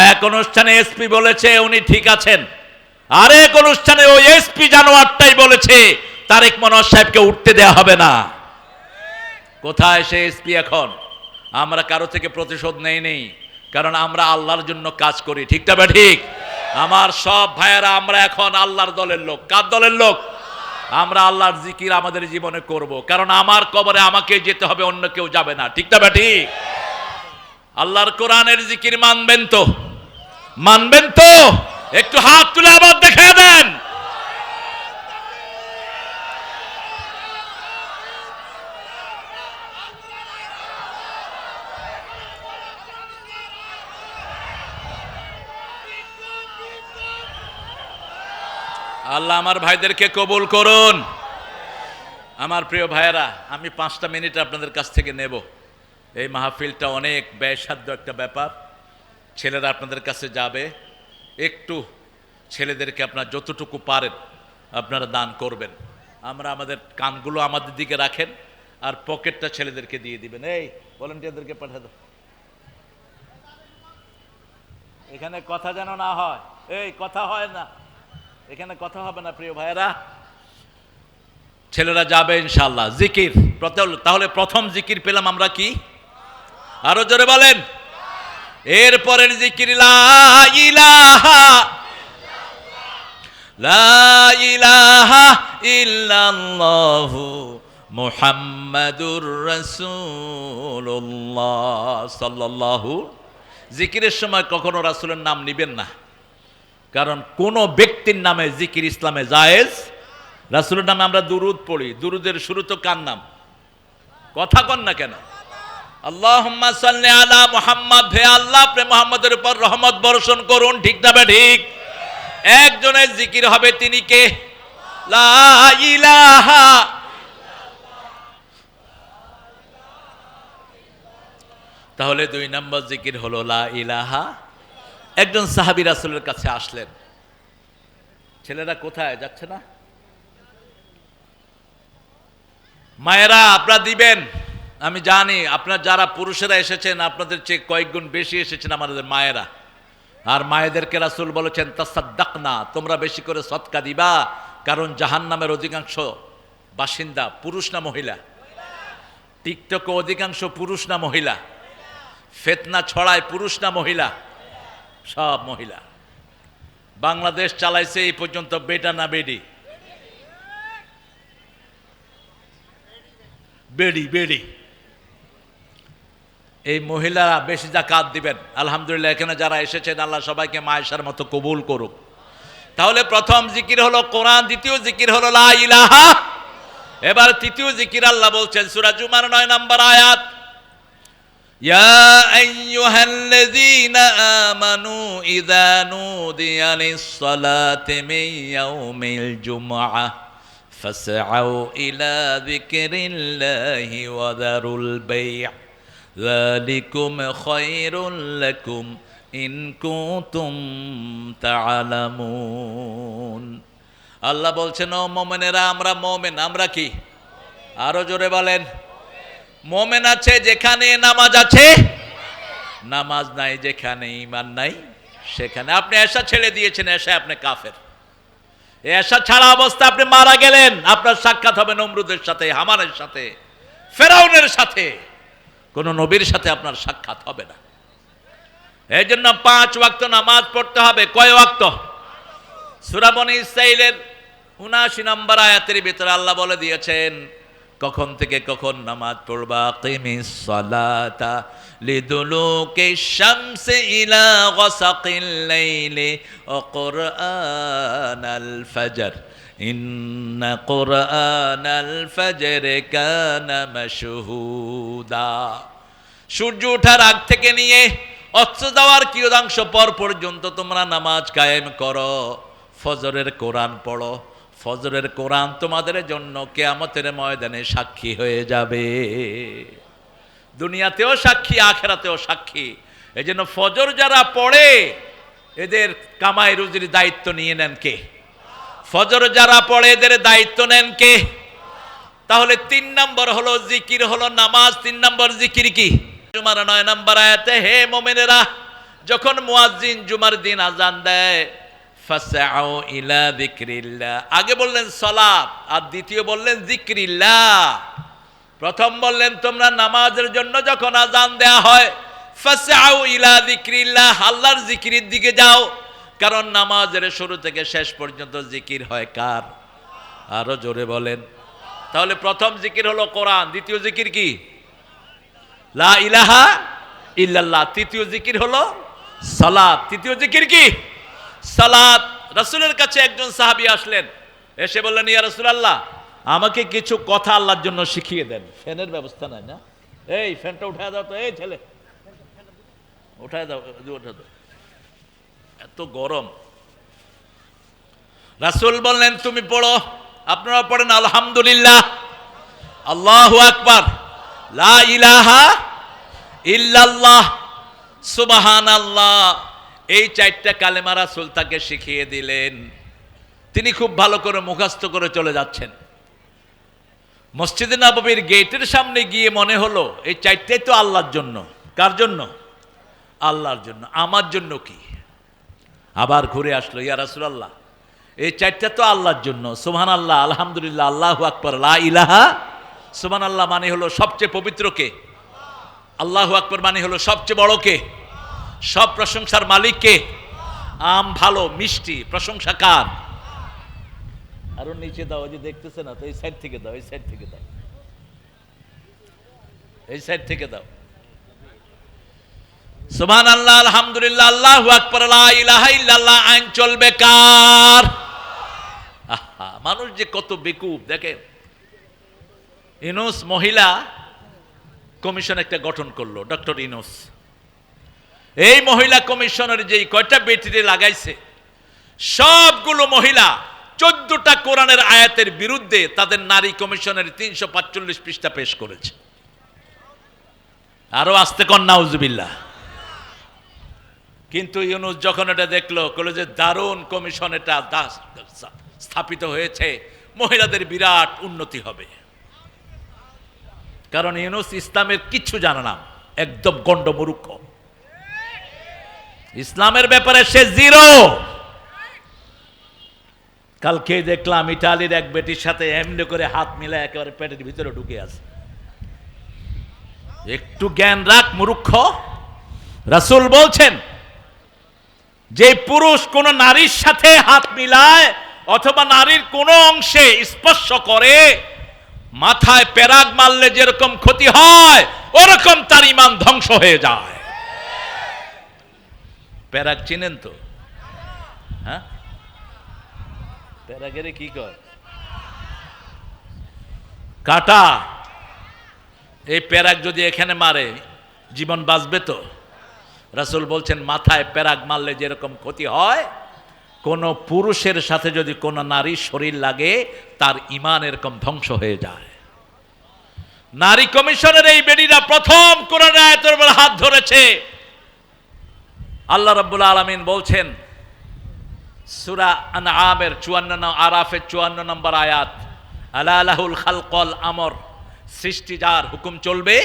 [SPEAKER 1] এক অনুষ্ঠানে এসপি বলেছে উনি ঠিক আছেন, আরেক অনুষ্ঠানে ওই এসপি জানোয়ারটাই বলেছে তারেক মনোয়ার সাহেবকে উঠতে দেয়া হবে না। কোথায় সে এসপি এখন? আমরা কারো থেকে প্রতিশোধ নেই, কারণ আমরা আল্লাহর জন্য কাজ করি, ঠিক না বা ঠিক? আমার সব ভাইয়েরা, আমরা এখন আল্লাহর দলের লোক। কার দলের লোক? আমরা আল্লাহর জিকির আমাদের জীবনে করব, কারণ আমার কবরে আমাকে যেতে হবে, অন্য কেউ যাবে না, ঠিক না বা ঠিক? আল্লাহর কোরআনের জিকির মানবেন তো? মানবেন তো? একটু হাত তুলে আবার দেখা দেন। আল্লাহ আমার ভাইদেরকে কবুল করুন। আমার প্রিয় ভাইয়েরা, আমি 5টা মিনিট আপনাদের কাছ থেকে নেব। এই মাহফিলটা অনেক ব্যয়সাধ্য একটা ব্যাপার। ছেলেরা আপনাদের কাছে যাবে, একটু ছেলেদেরকে আপনারা যতটুকু পারেন আপনারা দান করবেন। আমরা আমাদের কানগুলো আমাদের দিকে রাখেন, আর পকেটটা ছেলেদেরকে দিয়ে দিবেন। এই ভলান্টিয়ারদেরকে পাঠা দাও। এখানে কথা যেন না হয়, এই কথা হয় না, এখানে কথা হবে না প্রিয় ভাইয়েরা। ছেলেরা যাবে ইনশাআল্লাহ। জিকির, তাহলে প্রথম জিকির পেলাম আমরা কি? আরো জোরে বলেন। এরপরের জিকির লা ইলাহা লা ইলাহা ইল্লাল্লাহু মুহাম্মাদুর রাসূলুল্লাহ সাল্লাল্লাহু। জিকিরের সময় কখনো রাসূলের নাম নিবেন না, কারণ কোন ব্যক্তির নামে জিকির ইসলামে জায়েজ। রাসূলের নামে আমরা দুরুদ পড়ি, দুরুদের শুরু তো কার নাম? কথা কন না কেন? আল্লাহুম্মা সাল্লি আলা মুহাম্মদ, হে আল্লাহ আপনি মুহাম্মদের উপর রহমত বর্ষণ করুন। ঠিক না ঠিক? একজনের জিকির হবে, তিনি কে? লা ইলাহা। তাহলে 2 নম্বর জিকির হলো লা ইলাহা। একজন সাহাবী রাসূলের কাছে আসলেন। ছেলেরা কোথায় যাচ্ছে না? মায়েরা আপনারা দিবেন। আমি জানি আপনার যারা পুরুষেরা এসেছেন আপনাদের চেয়ে কয়েক গুণ বেশি এসেছেন আমাদের মায়েরা। আর মায়েদেরকে রাসূল বলেছেন তাসাদ্দাকনা, তোমরা বেশি করে সদকা দিবা, কারণ জাহান্নামের অধিকাংশ বাসিন্দা পুরুষ না মহিলা? টিকটকে অধিকাংশ পুরুষ না মহিলা? ফিতনা ছড়ায় পুরুষ না মহিলা? সব মহিলা। বাংলাদেশ চালাইছে এই পর্যন্ত বেটা না বেডি? বেডি বেডি। এই মহিলারা বেশি যাকাত দিবেন। আলহামদুলিল্লাহ এখানে যারা এসেছেন আল্লাহ সবাইকে মায়েশার মতো কবুল করুক। তাহলে প্রথম জিকির হলো কোরআন, দ্বিতীয় জিকির হলো লা ইলাহা। এবার তৃতীয় জিকির আল্লাহ বলছেন সূরা জুমার 9 নম্বর আয়াত, ইয়া আইয়ুহাল্লাযীনা আমানু ইযা নুদিয়া লিস-সালাতি মিন ইয়াউমিল জুমআহ ফাসআউ ইলা যিকরিল্লাহি ওয়া যারুল বাই', যালিকুম খায়রুল লাকুম ইন কুনতুম তা'লামুন। আল্লাহ বলছেন, ও মুমিনেরা, আমরা মুমিন। আমরা কি? আরো জোরে বলেন। মুমিন আছে যেখানে নামাজ আছে, নামাজ নাই যেখানে ঈমান নাই সেখানে। আপনি এশা ছেড়ে দিয়েছেন, এশা আপনি কাফের। এশা ছাড়া অবস্থা আপনি মারা গেলেন, আপনার সাক্ষাৎ হবে নমরুদের সাথে, হামানের সাথে, ফেরাউনের সাথে। কোন নবীর সাথে আপনার সাক্ষাৎ হবে না। এই জন্য 5 ওয়াক্ত নামাজ পড়তে হবে। কয় ওয়াক্ত? সূরা বনী ইসরাঈলের 79 নম্বর আয়াতের ভিতরে আল্লাহ বলে দিয়েছেন কখন থেকে কখন নামাজ পড়বা। কিমিস সালাতা লিদুলুকিশ শামসি ইলা গাসাকিল লাইলি ওয়া কুরআনাল ফাজর ইন্না কুরআনাল ফাজরি কানা মাশহুদা। সূর্য ওঠার আগ থেকে নিয়ে অস্ত যাওয়ার কিয়দাংশ পর পর্যন্ত তোমরা নামাজ কায়েম করো, ফজরের কোরআন পড়ো। ফজরের কোরআন তোমাদের জন্য কিয়ামতের ময়দানে সাক্ষী হয়ে যাবে। দুনিয়াতেও সাক্ষী, আখিরাতেও সাক্ষী। এজন্য ফজর যারা পড়ে এদের কামাই রুজির দায়িত্ব নিয়ে নেন কে? ফজর যারা পড়ে এদের দায়িত্ব নেন কে? তাহলে 3 নম্বর হলো জিকির হলো নামাজ। 3 নম্বর জিকির কি? জুমার 9 নম্বর আয়াতে, হে মুমিনেরা, যখন মুয়াজ্জিন জুমার দিন আজান দেয় ফাসআউ ইলা যিকরিল্লাহ। আগে বললেন সালাত, আর দ্বিতীয় বললেন যিকরিল্লাহ। প্রথম বললেন তোমরা নামাজের জন্য যখন আজান দেয়া হয় ফাসআউ ইলা যিকরিল্লাহ, আল্লাহর জিকিরের দিকে যাও, কারণ নামাজের শুরু থেকে শেষ পর্যন্ত জিকির হয় কার? আরো জোরে বলেন। তাহলে প্রথম জিকির হলো কোরআন, দ্বিতীয় জিকির কি? লা ইলাহা ইল্লাল্লাহ। তৃতীয় জিকির হলো সালাত। তৃতীয় জিকির কি? সালাত। রাসূলের কাছে একজন সাহাবী আসলেন, এসে বললেন, ইয়া রাসূলুল্লাহ, আমাকে কিছু কথা আল্লাহর জন্য শিখিয়ে দেন। ফ্যানের ব্যবস্থা নাই না? এই ফ্যানটা উঠায় দাও তো, এই ছেলে উঠায় দাও, উঠায় দাও, এত গরম। রাসূল বললেন তুমি পড়ো, আপনারা পড়েন আলহামদুলিল্লাহ, আল্লাহু আকবার, লা ইলাহা ইল্লাল্লাহ, সুবহানাল্লাহ। এই চারটা কালেমা রাসূল তাকে শিখিয়ে দিলেন। তিনি খুব ভালো করে মুখস্থ করে চলে যাচ্ছেন। মসজিদে নববীর গেটের সামনে গিয়ে মনে হলো এই চারটাই তো আল্লাহর জন্য। কার জন্য? আল্লাহর জন্য। আমার জন্য কি? আবার ঘুরে আসলো, ইয়া রাসূলুল্লাহ এই চারটা তো আল্লাহর জন্য, সুবহানাল্লাহ, আলহামদুলিল্লাহ, আল্লাহু আকবার, লা ইলাহা। সুবহানাল্লাহ মানে হলো সবচেয়ে পবিত্র কে? আল্লাহু আকবার মানে হলো সবচেয়ে বড় কে? সব প্রশংসার মালিক কে? আম ভালো মিষ্টি, প্রশংসা কার? আরো নিচে দাও, ওই যে দেখতেছে না তো, এই সাইড থেকে দাও, এই সাইড থেকে দাও, এই সাইড থেকে দাও। সুবহানাল্লাহ, আলহামদুলিল্লাহ, আল্লাহু আকবার, লা ইলাহা ইল্লাল্লাহ, আইন চলবে কার? আহা, মানুষ যে কত বেকুব দেখেন। ইউনূস মহিলা কমিশন একটা গঠন করলো, ডক্টর ইউনূস। এই মহিলা কমিশনের যে কয়টা বেটিরে লাগাইছে, সবগুলো মহিলা 14টা কোরআনের আয়াতের বিরুদ্ধে তাদের নারী কমিশনের 345 পৃষ্ঠা পেশ করেছে। আরো আস্তে কন নাউজুবিল্লাহ। কিন্তু ইউনূস যখন এটা দেখলো, বলল যে দারুণ কমিশন এটা স্থাপিত হয়েছে, মহিলাদের বিরাট উন্নতি হবে। কারণ ইউনূস ইসলামের কিচ্ছু জানে না, একদম গন্ডমূর্খ। ইসলামের ব্যাপারে সে জিরো। কালকে দেখলাম ইটালির এক বেটির সাথে এমনি করে হাত মিলে একেবারে পেটের ভিতরে ঢুকে আছে। একটু জ্ঞান রাখ মূর্খ। রাসূল বলছেন যে পুরুষ কোন নারীর সাথে হাত মিলায় অথবা নারীর কোন অংশে স্পর্শ করে, মাথায় পেরাগ মারলে যেরকম ক্ষতি হয় ওরকম তার ঈমান ধ্বংস হয়ে যায়। পেরাগ চিনেন তো? হ্যাঁ, পেরাগেরে কি কয়? কাটা। এই পেরাগ যদি এখানে মারে জীবন বাঁচবে তো? রাসূল বলছেন মাথায় পেরাগ মারলে যেরকম ক্ষতি হয়, কোন পুরুষের সাথে যদি কোন নারীর শরীর লাগে তার ঈমান এরকম ধ্বংস হয়ে যায়। নারী কমিশনের এই বেটিরা প্রথম কোরআন আয়াতের উপর হাত ধরেছে। আল্লাহ রাব্বুল আলামিন বলছেন সূরা আনআমের 54, আরাফের 54 নম্বর আয়াত, আলা লাহুল খালকল আমর, সৃষ্টি যার, হুকুম চলবে।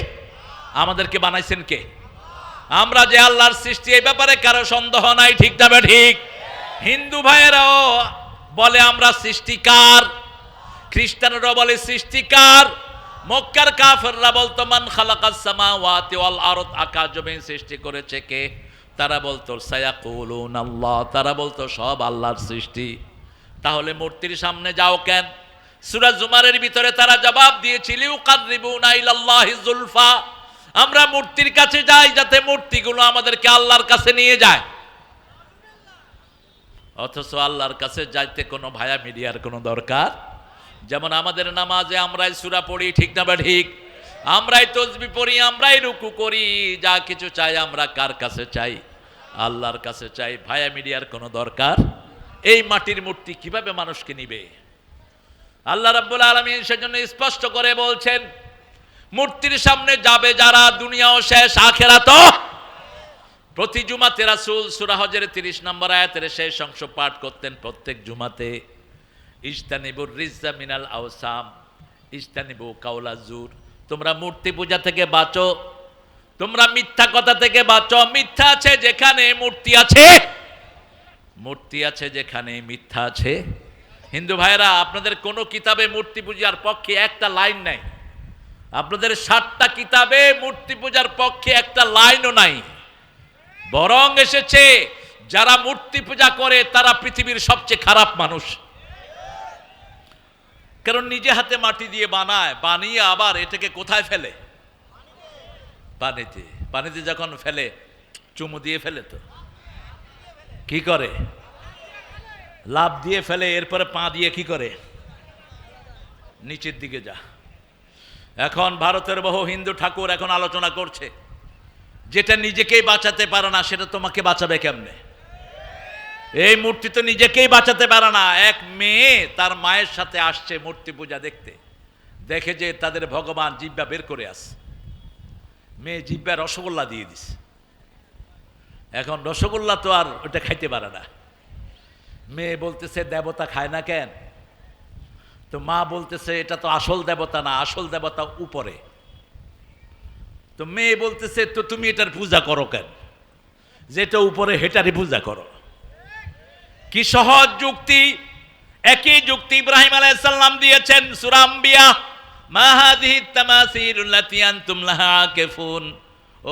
[SPEAKER 1] আমাদেরকে বানাইছেন কে? আমরা যে আল্লাহর সৃষ্টি, এই ব্যাপারে কারো সন্দেহ নাই, ঠিক না ঠিক? হিন্দু ভাইয়েরাও বলে আমরা সৃষ্টিকার, খ্রিস্টানরাও বলে সৃষ্টিকার, মক্কার কাফেররা বলতো মান খালাকাস সামাওয়াতি ওয়াল আরদ, আকাশ জমিন সৃষ্টি করেছে কে? তারা বলতো সায়াকুলুন আল্লাহ, তারা বলতো সব আল্লাহর সৃষ্টি। তাহলে মূর্তির সামনে যাও কেন? সূরা জুমারের ভিতরে তারা জবাব দিয়েছিল ইউকাররিবুনা ইলাল্লাহি যুলফা, আমরা মূর্তির কাছে যাই যাতে মূর্তিগুলো আমাদেরকে আল্লাহর কাছে নিয়ে যায়। অথচ আল্লাহর কাছে যাইতে কোনো ভায়া মিডিয়ার কোনো দরকার। যেমন আমাদের নামাজে আমরাই সূরা পড়ি, ঠিক না ঠিক? আমরাই তাসবিহ পড়ি, আমরাই রুকু করি, যা কিছু চাই আমরা কার কাছে চাই? আল্লাহর কাছে চাই। ভায়া মিডিয়ার কোনো দরকার? এই মাটির মূর্তি কিভাবে মানুষকে নিবে? আল্লাহ রাব্বুল আলামিন সেজন্য স্পষ্ট করে বলছেন মূর্তির সামনে যাবে যারা, দুনিয়াও শেষ আখিরাতও। প্রতি জুমাতে রাসূল সূরা হজের 30 নম্বর আয়াতের শেষ অংশ পাঠ করতেন প্রত্যেক জুমাতে, ইজতানিবুর রিজ্জা মিনাল আওসাম ইজতানিবু কাওলা জুর, তোমরা মূর্তি পূজা থেকে বাঁচো, তোমরা মিথ্যা কথা থেকে বাঁচো। মিথ্যা আছে যেখানে মূর্তি আছে, মূর্তি আছে যেখানে মিথ্যা আছে। হিন্দু ভাইরা, আপনাদের কোনো কিতাবে মূর্তি পূজার পক্ষে একটা লাইন নাই। আপনাদের 60টা কিতাবে মূর্তি পূজার পক্ষে একটা লাইনও নাই। বরং এসেছে যারা মূর্তি পূজা করে তারা পৃথিবীর সবচেয়ে খারাপ মানুষ। কারণ নিজে হাতে মাটি দিয়ে বানায়, বানিয়ে আবার এটাকে কোথায় ফেলে? পানিতে। পানিতে যখন ফেলে চুমু দিয়ে ফেলে, তো কি করে? লাফ দিয়ে ফেলে, এরপরে পা দিয়ে কি করে? নিচের দিকে যা। এখন ভারতের বহু হিন্দু ঠাকুর এখন আলোচনা করছে যেটা নিজেকেই বাঁচাতে পারে না সেটা তোমাকে বাঁচাবে কেমনে? এই মূর্তি তো নিজেকেই বাঁচাতে পারে না। এক মেয়ে তার মায়ের সাথে আসছে মূর্তি পূজা দেখতে, দেখে যে তাদের ভগবান জিহ্বা বের করে আসে, মেয়ে জিহ্বা রসগোল্লা দিয়ে দিছে। এখন রসগোল্লা তো আর ওটা খাইতে পারে না। মেয়ে বলতেছে দেবতা খায় না কেন? তো মা বলতেছে এটা তো আসল দেবতা না, আসল দেবতা উপরে। তো মেয়ে বলতেছে তো তুমি এটার পূজা করো কেন? যেটা উপরে হেটারই পূজা করো। কি সহজ যুক্তি! একই যুক্তি ইব্রাহিম আলাইহিস সালাম দিয়েছেন সূরা আম্বিয়া, মা হাযিহি তামাসিলুল্লাতী আনতুম লাহা আকিফুন।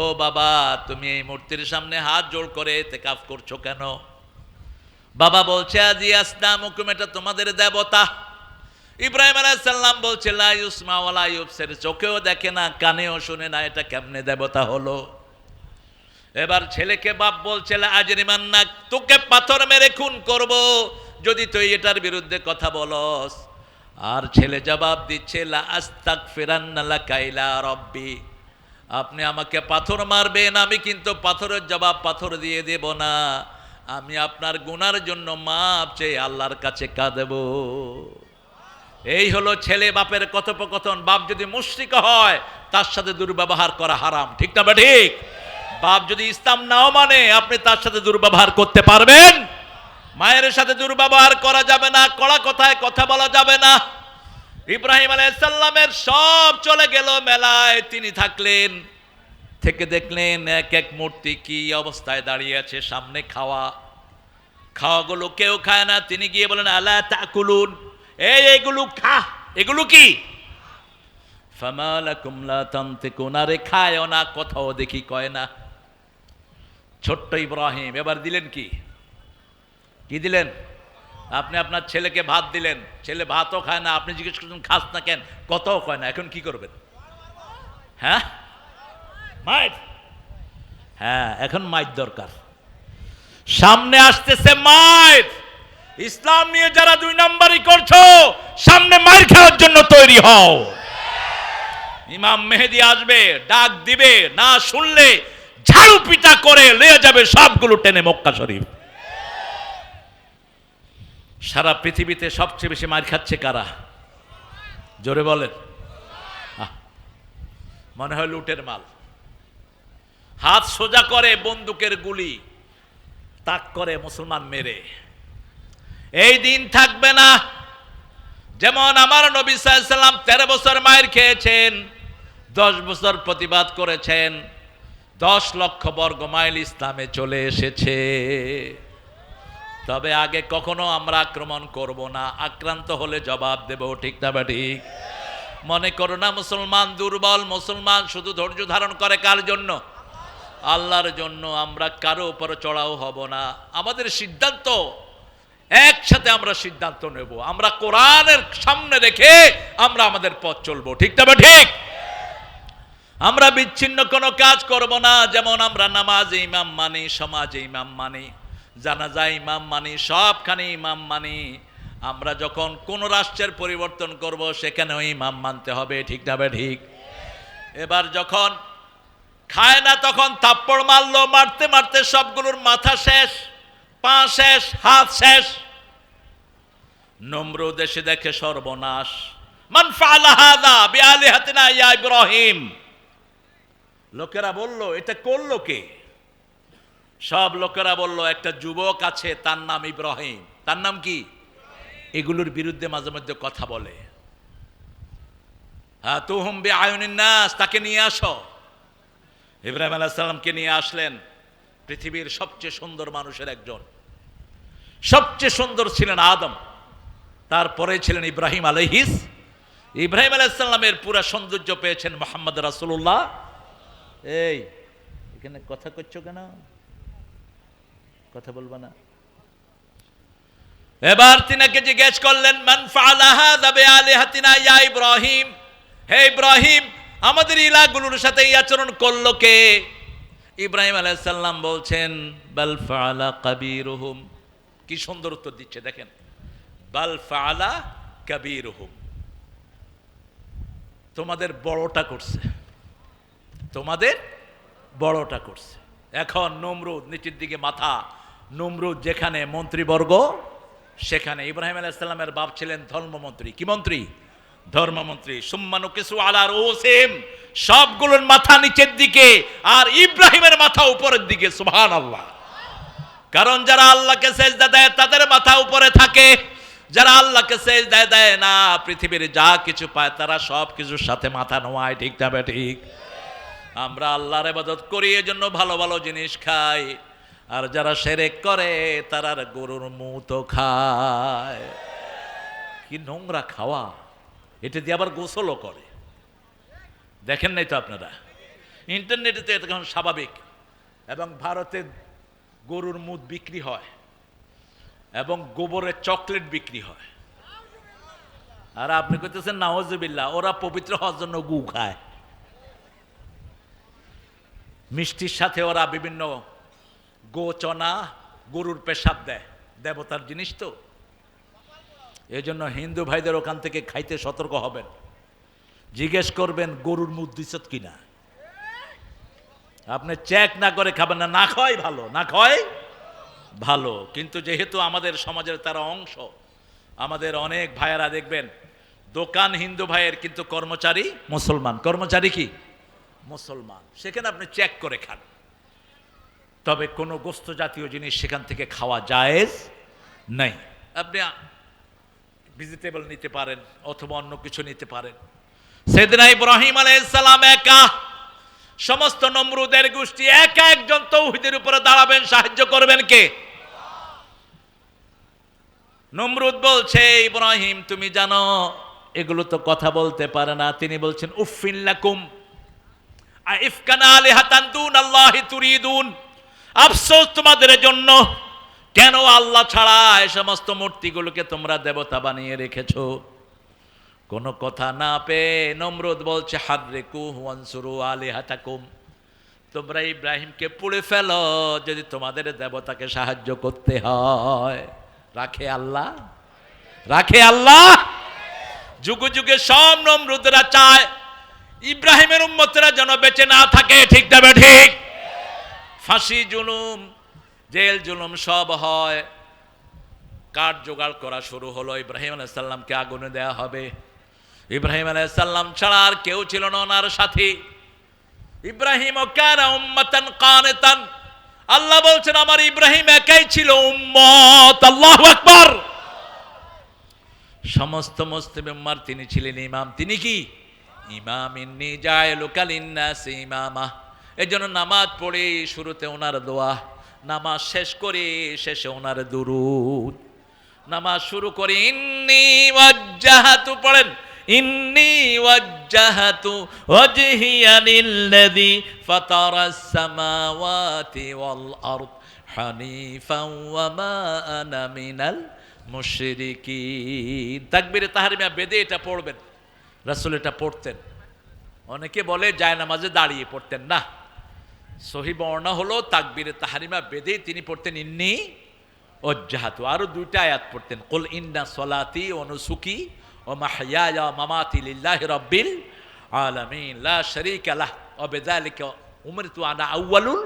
[SPEAKER 1] ও বাবা, তুমি এই মূর্তির সামনে হাত জোড় করে ইতিকাফ করছো কেন? বাবা বলছে আজি আসনামুকুম, এটা তোমাদের দেবতা। ইব্রাহিম আলাইহিস সালাম বলছে লা ইউসমা ওয়ালা ইউবসির, চোখেও দেখে না কানেও শুনে না, এটা কেমনে দেবতা হলো? এবার ছেলেকে বাপ বলছে লা আজরিমান্নাক, তোকে পাথর মেরে খুন করব যদি তুই এটার বিরুদ্ধে কথা বলস। আর ছেলে জবাব দিচ্ছে লা আস্তাগফিরান্না লাকা ইলা রাব্বি, আপনি আমাকে পাথর মারবেন, আমি কিন্তু পাথরের জবাব পাথর দিয়ে দেব না, আমি আপনার গুনার জন্য মাপ চেয়ে আল্লাহর কাছে কাঁদব। এই হলো ছেলে বাপের কথোপকথন। বাপ যদি মুশরিক হয় তার সাথে দুর্ব্যবহার করা হারাম, ঠিক না? ঠিক। বাপ যদি ইসলাম নাও মানে আপনি তার সাথে দুর্ব্যবহার করতে পারবেন? মায়ের সাথে দুর্ব্যবহার করা যাবে না, কড়া কথায় কথা বলা যাবে না। ইব্রাহিম আলাইহিস সালামের সব চলে গেল মেলায়, তিনি থাকলেন, থেকে দেখলেন এক এক মূর্তি কি অবস্থায় দাঁড়িয়ে আছে, সামনে খাওয়াগুলো কেউ খায় না। তিনি গিয়ে বলেন আলা তাকুলুন, এইগুলো খা, এগুলো কি? ফামা লাকুম লা তানতিকুন, আরে খায়ও না, কথাও দেখি কয় না। ছোট্ট ইব্রাহিম এবার দিলেন কি দিলেন? আপনি আপনার ছেলেকে ভাত দিলেন, ছেলে ভাতও খায় না, আপনি জিজ্ঞেস করছেন খাস না কেন, কথাও কয় না, এখন কি করবেন? হ্যাঁ, মাইর। হ্যাঁ, এখন মাইর দরকার, সামনে আসতেছে মাইর। ইসলাম নিয়ে যারা দুই নাম্বারই করছো, সামনে মাইর খাওয়ার জন্য তৈরি হও। ইমাম মেহেদী আসবে, ডাক দিবে, না শুনলে ঝাড়ু পিটা করে লয়ে যাবে সবগুলো টেনে মক্কা শরীফ। সারা পৃথিবীতে সবচেয়ে বেশি মার খাচ্ছে কারা? জোরে বলেন। মনে হয় লুটের মাল। হাত সোজা করে বন্দুকের গুলি তাক করে মুসলমান মেরে। এই দিন থাকবে না। যেমন আমার নবী সাল্লাল্লাহু আলাইহি ওয়াসাল্লাম 13 বছর মায়ের খেয়েছেন, 10 বছর প্রতিবাদ করেছেন, 10 লক্ষ বর্গ মাইল ইসলামে চলে এসেছে। তবে আগে কখনো আমরা আক্রমণ করব না, আক্রান্ত হলে জবাব দেব, ঠিক না ঠিক? মনে করো না মুসলমান দুর্বল, মুসলমান শুধু ধৈর্য ধারণ করে কার জন্য? আল্লাহর জন্য। আমরা কারো উপরে চড়াও হব না। আমাদের সিদ্ধান্ত একসাথে, আমরা সিদ্ধান্ত নেব, আমরা কোরআনের সামনে রেখে আমরা আমাদের পথ চলবো, ঠিক না ঠিক? আমরা বিচ্ছিন্ন কোনো কাজ করব না। যেমন আমরা নামাজে ইমাম মানি, সমাজে ইমাম মানি, জানাজায় ইমাম মানি, সবখানে ইমাম মানি। আমরা যখন কোন রাষ্ট্রের পরিবর্তন করব সেখানেও ইমাম মানতে হবে, ঠিক না ঠিক? এবার যখন খায় না তখন থাপ্পড় মারলো, মারতে মারতে সবগুলোর মাথা শেষ, পা শেষ, হাত শেষ। নমরুদ এসে দেখে সর্বনাশ। মান ফাআলা হাযা বিআলিহাতিনা ইয়া ইব্রাহিম। লোকেরা বলল এটা করলো কে? সব লোকেরা বলল একটা যুবক আছে তার নাম ইব্রাহিম। তার নাম কি? এগুলোর বিরুদ্ধে মাঝে মধ্যে কথা বলে। তুহুম বিআয়ুনিন নাস, তাকে নিয়ে আসো। ইব্রাহিম আলাইহিস সালামকে নিয়ে আসলেন। পৃথিবীর সবচেয়ে সুন্দর মানুষের একজন, সবচেয়ে সুন্দর ছিলেন আদম, তারপরে ছিলেন ইব্রাহিম আলাইহিস। ইব্রাহিম আলাইহিস সালামের পুরা সৌন্দর্য পেয়েছেন মুহাম্মদ রাসূলুল্লাহ। এই এখানে কথা করছো কেন? কথা বলবা না? এবার তিনাকে জিজ্ঞেস করলেন মান ফাআলা হাযা বিআলিহাতিনা ইয়া ইব্রাহিম। হে ইব্রাহিম, আমাদের ইলাহগুলোর সাথে এই আচরণ করলো কে? ইব্রাহিম আলাইহিস সালাম বলছেন বাল ফাআলা কাবীরুহুম। কি সুন্দর উত্তর দিচ্ছে দেখেন, বাল ফাআলা কাবীরুহুম। তোমাদের বড়টা করছে, তোমাদের বড়টা করছে। এখন নমরুদ নিচের দিকে মাথা, নমরুদ যেখানে মন্ত্রীবর্গ সেখানে। ইব্রাহিম আলাইহিস সালামের বাপ ছিলেন ধর্মমন্ত্রী। কি মন্ত্রী? ধর্মমন্ত্রী। সুম্মানু কিছু আলার ওসেম, সবগুলোর মাথা নিচের দিকে আর ইব্রাহিমের মাথা উপরের দিকে। সুবহানাল্লাহ। কারণ যারা আল্লাহকে সেজদা দেয় তাদের মাথা উপরে থাকে, যারা আল্লাহকে সেজদা দেয় না পৃথিবীর যা কিছু পায় তারা সব কিছুর সাথে মাথা নোয়ায়। ঠিক না ঠিক? আমরা আল্লাহর ইবাদত করি এজন্য ভালো ভালো জিনিস খাই, আর যারা শিরক করে তারা গরুর মুত খায়। কি নোংরা খাওয়া! এটা দিয়ে আবার গোসলও করে। দেখেন নাই তো আপনারা? ইন্টারনেটে তো এটা এখন স্বাভাবিক। এবং ভারতে গরুর মুত বিক্রি হয় এবং গোবরের চকলেট বিক্রি হয়। আর আপনি কইতেছেন নাউজুবিল্লাহ, ওরা পবিত্র হওয়ার জন্য গু খায়। মিষ্টির সাথে ওরা বিভিন্ন গোচনা, গরুর পেশাব দেয়, দেবতার জিনিস তো। এই জন্য হিন্দু ভাইদের ওখান থেকে খাইতে সতর্ক হবেন। জিজ্ঞেস করবেন গরুর মুখ দিছত কিনা। আপনি চেক না করে খাবেন না, না খাওয়াই ভালো, না খাওয়াই ভালো। কিন্তু যেহেতু আমাদের সমাজের তারা অংশ, আমাদের অনেক ভাইয়েরা দেখবেন দোকান হিন্দু ভাইয়ের কিন্তু কর্মচারী মুসলমান। কর্মচারী কি? মুসলমান। সেখানে আপনি চেক করে খান। তবে কোনো গোস্ত জাতীয় জিনিস সেখান থেকে খাওয়া জায়েজ নাই। আপনি ভেজিটেবল নিতে পারেন অথবা অন্য কিছু নিতে পারেন। সেদিনা ইব্রাহিম আলাইহিস সালাম একা, সমস্ত নমরুদের গোষ্ঠী একা একজন তাওহীদের উপরে দাঁড়াবেন, সাহায্য করবেন কে? নমরুদ বলছে, ইব্রাহিম তুমি জানো এগুলো তো কথা বলতে পারে না। তিনি বলছেন উফিন লাকুম আইফকানা আলিহাতান দুনাল্লাহি তুরিদুন, আফসোস তোমাদের জন্য, কেন আল্লাহ ছাড়া এই সমস্ত মূর্তিগুলোকে তোমরা দেবতা বানিয়ে রেখেছো। কোনো কথা না পেয়ে নমরুদ বলছে হাদরিকু ওয়ানসুরু আলিহাতাকুম, তোমরা ইব্রাহিমকে পুড়ে ফেলো যদি তোমাদের দেবতাকে সাহায্য করতে হয়। রাখে আল্লাহ? রাখে আল্লাহ? যুগে যুগে সব নমরুদরা চায় ইব্রাহিমের উম্মতরা যেন বেঁচে না থাকে। ঠিক না ঠিক? ফাঁসি, জুলুম, জেল জুলুম সব হয়। কাঠ জোগাড় করা শুরু হলো, ইব্রাহিম আলাইহিস সালামকে আগুনে দেয়া হবে। ইব্রাহিম আলাইহিস সালাম ছাড়া আর কেউ ছিল না ওনার সাথী। ইব্রাহিম কানা উম্মাতান কানিতান, আল্লাহ বলছেন আমার ইব্রাহিম একাই ছিল উম্মত। আল্লাহু আকবার। সমস্ত মুসলিম উম্মার তিনি ছিলেন ইমাম। তিনি কি? ইমাম। ইন্নী জাইলুকা লিন্নাসি ইমামা। এজন্য নামাজ পড়ে শুরুতে ওনার দোয়া, নামাজ শেষ করে শেষে ওনার দুরূদ। নামাজ শুরু করে ইন্নী ওয়াজ্জাহাতু পড়েন, ইন্নী ওয়াজ্জাহাতু ওয়াজহিয়া লিল্লাযী ফাতারাস সামাওয়াতি ওয়াল আরদ হানিফান ওয়া মা আনা মিনাল মুশরিকিন। তাকবীরে তাহরিমা বেদে এটা পড়বেন। রাসূল এটা পড়তেন। অনেকে বলে জায়নামাজে দাঁড়িয়ে পড়তেন না। সহি বর্ণনা হলো তাকবীরে তাহরিমা বেদে তিনি পড়তেন ইন্নী ওয়াজ্জাহাতু। আরো দুইটা আয়াত পড়তেন, কুল ইন্না সলাতি ওয়া নুসুকি ওয়া মাহইয়ায়া ওয়া মামাতি লিল্লাহি রাব্বিল আলামিন লা শারীকা লাহ ওয়া বিযালিকা উমিরতু আনা আউয়ালুল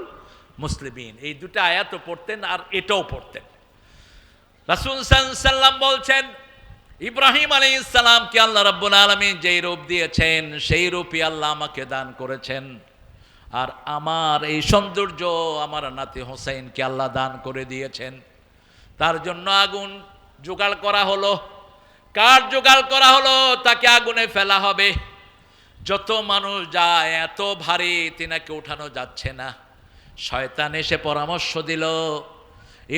[SPEAKER 1] মুসলিমিন। এই দুটো আয়াতও পড়তেন আর এটাও পড়তেন। রাসূল সাল্লাল্লাহু আলাইহি সাল্লাম বলছেন ইব্রাহিম আলাইহিস সালামকে আল্লাহ রাব্বুল আলামিন যেই রূপ দিয়েছেন সেই রূপই আল্লাহ আমাকে দান করেছেন। আর আমার এই সৌন্দর্য আমার নাতি হোসেনকে আল্লাহ দান করে দিয়েছেন। তার জন্য আগুন জোগাড় করা হলো, কাঠ জোগাড় করা হলো, তাকে আগুনে ফেলা হবে। যত মানুষ যায় এত ভারী তিনাকে উঠানো যাচ্ছে না। শয়তান এসে পরামর্শ দিল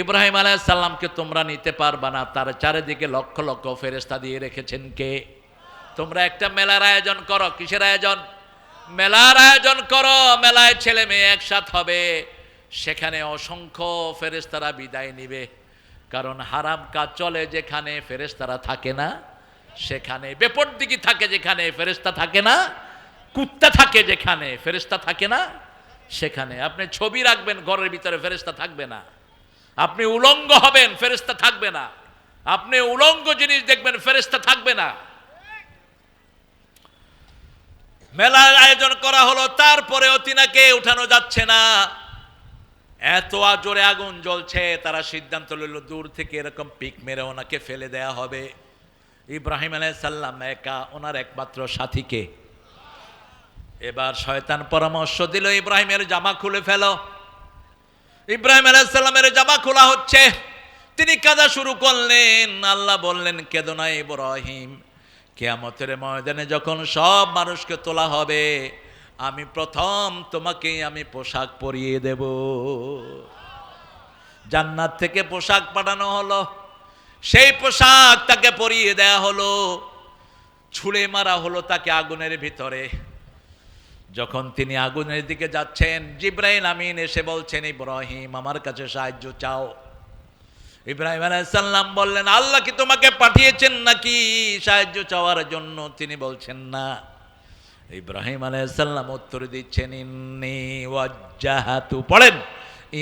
[SPEAKER 1] ইব্রাহিম আলাইহিস সালামকে তোমরা নিতে পারবা না, তার চারিদিকে লক্ষ লক্ষ ফেরেশতা দিয়ে রেখেছেন কে? তোমরা একটা মেলার আয়োজন করো। কিসের আয়োজন? মেলার আয়োজন করো। মেলায় ছেলে মেয়ে একসাথে হবে, সেখানে অসংখ্য ফেরেশতারা বিদায় নিবে। কারণ হারাম কাজ চলে যেখানে ফেরেশতারা থাকে না সেখানে, বেপরদিকি থাকে যেখানে ফেরেশতা থাকে না, কুত্তা থাকে যেখানে ফেরেশতা থাকে না সেখানে। আপনি ছবি রাখবেন ঘরের ভিতরে, ফেরেশতা থাকবে না। আপনি উলঙ্গ হবেন, ফেরেশতা থাকবে না। আপনি উলঙ্গ জিনিস দেখবেন, ফেরেশতা থাকবে না। মেলার আয়োজন করা হলো, তারপরেও তিনাকে উঠানো যাচ্ছে না। এত জোরে আগুন জ্বলছে, তারা সিদ্ধান্ত নিল দূর থেকে এরকম পিক মেরে ওনাকে ফেলে দেয়া হবে। ইব্রাহিম আলাইহিস সালাম একা, ওনার একমাত্র সাথীকে। এবার শয়তান পরামর্শ দিল ইব্রাহিমের জামা খুলে ফেলো। ইব্রাহিম আলাইহিস সালামের জামা খোলা হচ্ছে, তিনি কাঁদা শুরু করলেন। আল্লাহ বললেন, কেঁদো না ইব্রাহিম, কিয়ামতের ময়দানে যখন সব মানুষকে তোলা হবে, আমি প্রথম তোমাকে আমি পোশাক পরিয়ে দেব। জান্নাত থেকে পোশাক পাঠানো হলো, সেই পোশাক তাকে পরিয়ে দেয়া হলো। ছুঁড়ে মারা হলো তাকে আগুনের ভিতরে। যখন তিনি আগুনের দিকে যাচ্ছেন, জিবরাইল আমিন এসে বলছেন, ইব্রাহিম আমার কাছে সাহায্য চাও। ইব্রাহিম আলাইহিস সালাম বললেন, আল্লাহ কি তোমাকে পাঠিয়েছেন নাকি সাহায্য চাওয়ার জন্য? তিনি বলছেন না। ইব্রাহিম আলাইহিস সালাম উত্তর দিচ্ছেন, ইন্নী ওয়াজ্জাহাতু, পড়েন,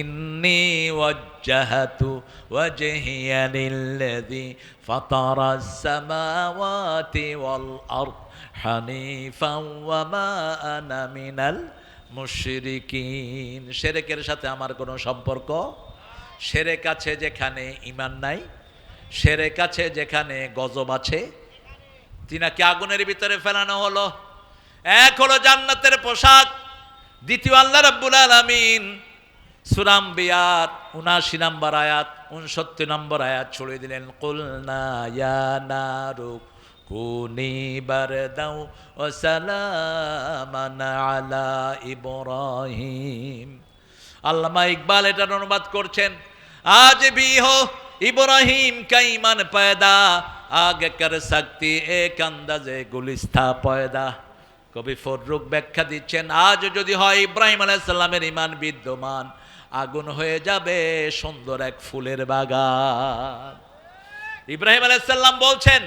[SPEAKER 1] ইন্নী ওয়াজ্জাহাতু ওয়াজহিয়া লিল্লাযী ফাতারাস সামাওয়াতি ওয়াল আরদ হানিফাও ওয়া মা আনা মিনাল মুশরিকিন। শিরকের সাথে আমার কোনো সম্পর্ক। শিরক আছে যেখানে ঈমান নাই, শিরক আছে যেখানে গজব আছে। তিনাকে আগুনের ভিতরে ফেলানো হলো। এক হলো জান্নাতের পোশাক, দ্বিতীয় আল্লাহ রাব্বুল আলামিন সূরা আম্বিয়ার ৭৯ নম্বর আয়াত ৬৯ নম্বর আয়াত ছড়িয়ে দিলেন, কুলনা ইয়া নারু কুনি বারদাও ওয়া সালামান আলা ইব্রাহিম। আল্লামা ইকবাল এটার অনুবাদ করছেন, আজ ভি হো ইব্রাহিম কা ঈমান পয়দা, আগে কর সকতি এক আন্দাজে গুলিস্তা পয়দা। কবি ফররুখ ব্যাখ্যা দিচ্ছেন, আজ যদি হয় ইব্রাহিম আলাইহিস সালামের ঈমান বিদ্যমান, আগুন হয়ে যাবে সুন্দর এক ফুলের বাগান। ইব্রাহিম আলাইহিস সালাম বলছেন,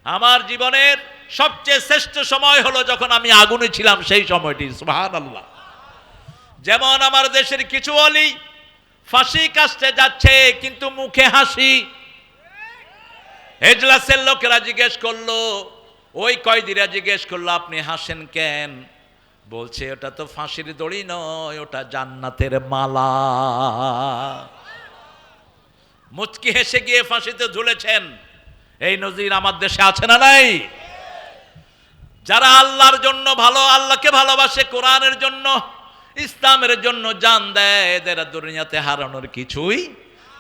[SPEAKER 1] আমার জীবনের সবচেয়ে শ্রেষ্ঠ সময় হলো যখন আমি আগুনে ছিলাম, সেই সময়টি। সুবহানাল্লাহ। যেমন আমার দেশের কিছু ওলি ফাঁসি কাস্টে যাচ্ছে কিন্তু মুখে হাসি। এজলাসের লোকেরা জিজ্ঞেস করলো, ওই কয়েদিরা জিজ্ঞেস করলো, আপনি হাসেন কেন? বলছে, ওটা তো ফাঁসির দড়ি নয়, ওটা জান্নাতের মালা। মুচকি হেসে গিয়ে ফাঁসিতে ঝুলেছেন। এই নজির আমার দেশে আছে না নাই? যারা আল্লাহর জন্য ভালো, আল্লাহকে ভালোবাসে, কোরআনের জন্য, ইসলামের জন্য জান দেয়, এদের দুনিয়াতে হারানোর কিছুই।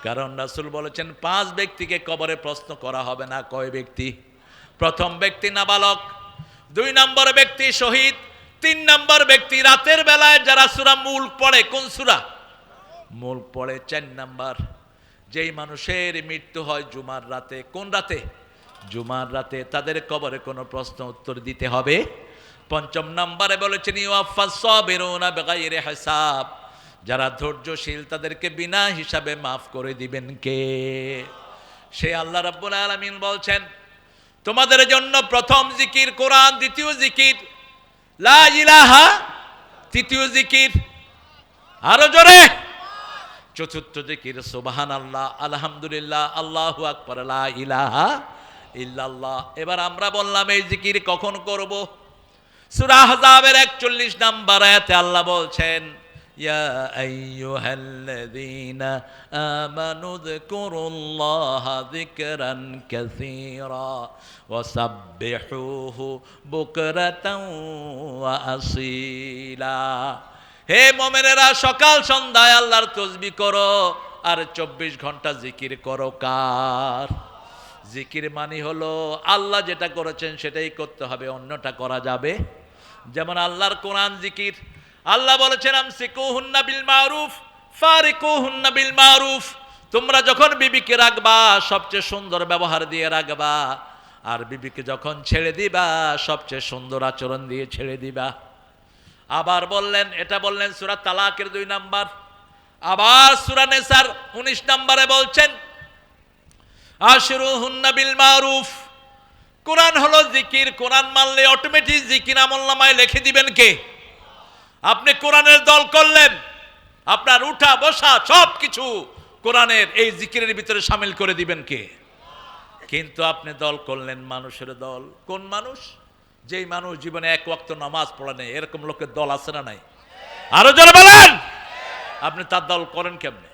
[SPEAKER 1] কারণ রাসূল বলেছেন, 5 ব্যক্তিকে কবরে প্রশ্ন করা হবে না। কয় ব্যক্তি? প্রথম ব্যক্তি নাবালক, 2 নম্বর ব্যক্তি শহীদ, 3 নম্বর ব্যক্তি রাতের বেলায় যারা সূরা মুলক পড়ে। কোন সূরা? মুলক পড়ে। 4 নম্বর, যেই মানুষের মৃত্যু হয় জুমার রাতে। কোন রাতে? জুমার রাতে। তাদের কবরে কোনো প্রশ্ন উত্তর দিতে হবে। 5 নম্বরে বলেছেন, ইউয়াফাস সাবিরুনা বিগাইরি হিসাব, যারা ধৈর্যশীল তাদেরকে বিনা হিসাবে মাফ করে দিবেন কে? সে আল্লাহ রাব্বুল আলামিন বলছেন, তোমাদের জন্য প্রথম জিকির কোরআন, দ্বিতীয় জিকির লা ইলাহা, তৃতীয় জিকির আরো জোরে, চতুর্থ জিকির সুবহানাল্লাহ, আলহামদুলিল্লাহ, আল্লাহু আকবার, লা ইলাহা ইল্লাল্লাহ। এবার আমরা বললাম এই জিকির কখন করব? সূরা আহজাবের 41 নম্বর আয়াতে আল্লাহ বলছেন, ইয়া আইয়ুহাল্লাযীনা আমানু যকুরুল্লাহা যিকরান কাসীরা ওয়া সাব্বিহুহু বুকরাতাও ওয়া আসীলা। হে মুমিনেরা, সকাল সন্ধ্যায় আল্লাহর তাসবিহ করো আর 24 ঘন্টা জিকির করো। কার? জিকির মানে হলো আল্লাহ যেটা করেছেন সেটাই করতে হবে, অন্যটা করা যাবে। যেমন আল্লাহর কোরআন জিকির, আল্লাহ বলেছেন, আমসিকুহুন্না বিল মারুফ ফারিকুহুন্না বিল মারুফ। তোমরা যখন বিবিকে রাখবা সবচেয়ে সুন্দর ব্যবহার দিয়ে রাখবা, আর বিবিকে যখন ছেড়ে দিবা সবচেয়ে সুন্দর আচরণ দিয়ে ছেড়ে দিবা। আবার বললেন, এটা বললেন সূরা তালাকের 2 নম্বর। আবার সূরা নিসার 19 নম্বরে বলছেন, আশরুহুন্না বিল মারুফ। কোরআন হলো জিকির। কোরআন মানলে অটোমেটিক জিকির আমলনামায় লিখে দিবেন কে? আপনি কোরআনের দল করলেন, আপনার উঠা বসা সব কিছু কোরআনের এই জিকিরের ভিতরে শামিল করে দিবেন কে? কিন্তু আপনি দল করলেন মানুষের দল। কোন মানুষ? যেই মানুষ জীবনে 1 ওয়াক্ত নামাজ পড়ে নেই। এরকম লোকের দল আছে না নাই? আরো জোরে বলেন। আপনি তার দল করেন কেমনে?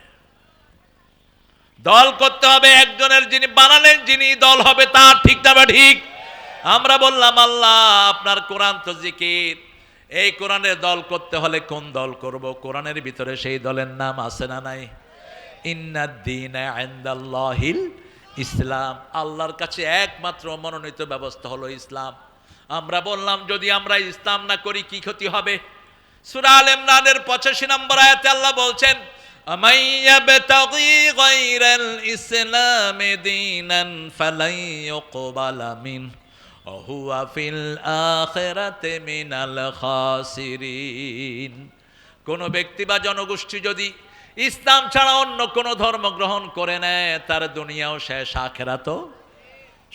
[SPEAKER 1] দল করতে হবে একজনের, যিনি বানালেন, যিনি দল হবে তার, ঠিক না বা ঠিক? আমরা বললাম আল্লাহ আপনার কোরআন তো জিকির, এই কোরআনের দল করতে হলে কোন দল করব? কোরআনের ভিতরে সেই দলের নাম আছে না নাই? ইন্নাদ-দীনা ইনদাল্লাহিল ইসলাম, আল্লাহর কাছে একমাত্র মনোনীত ব্যবস্থা হলো ইসলাম। আমরা বললাম যদি আমরা ইসলাম না করি কি ক্ষতি হবে? সূরা আল ইমরানের 85 নম্বর আয়াতে আল্লাহ বলছেন, আমাইয়াবতাগি গায়রাল ইসলামি দীনান ফালাই ইউকবালা মিন ওয়া হুয়া ফিল আখিরাতি মিনাল খাসিরিন। কোন ব্যক্তি বা জনগোষ্ঠী যদি ইসলাম ছাড়া অন্য কোন ধর্ম গ্রহণ করে নেয়, তার দুনিয়াও শেষ, আখিরাতও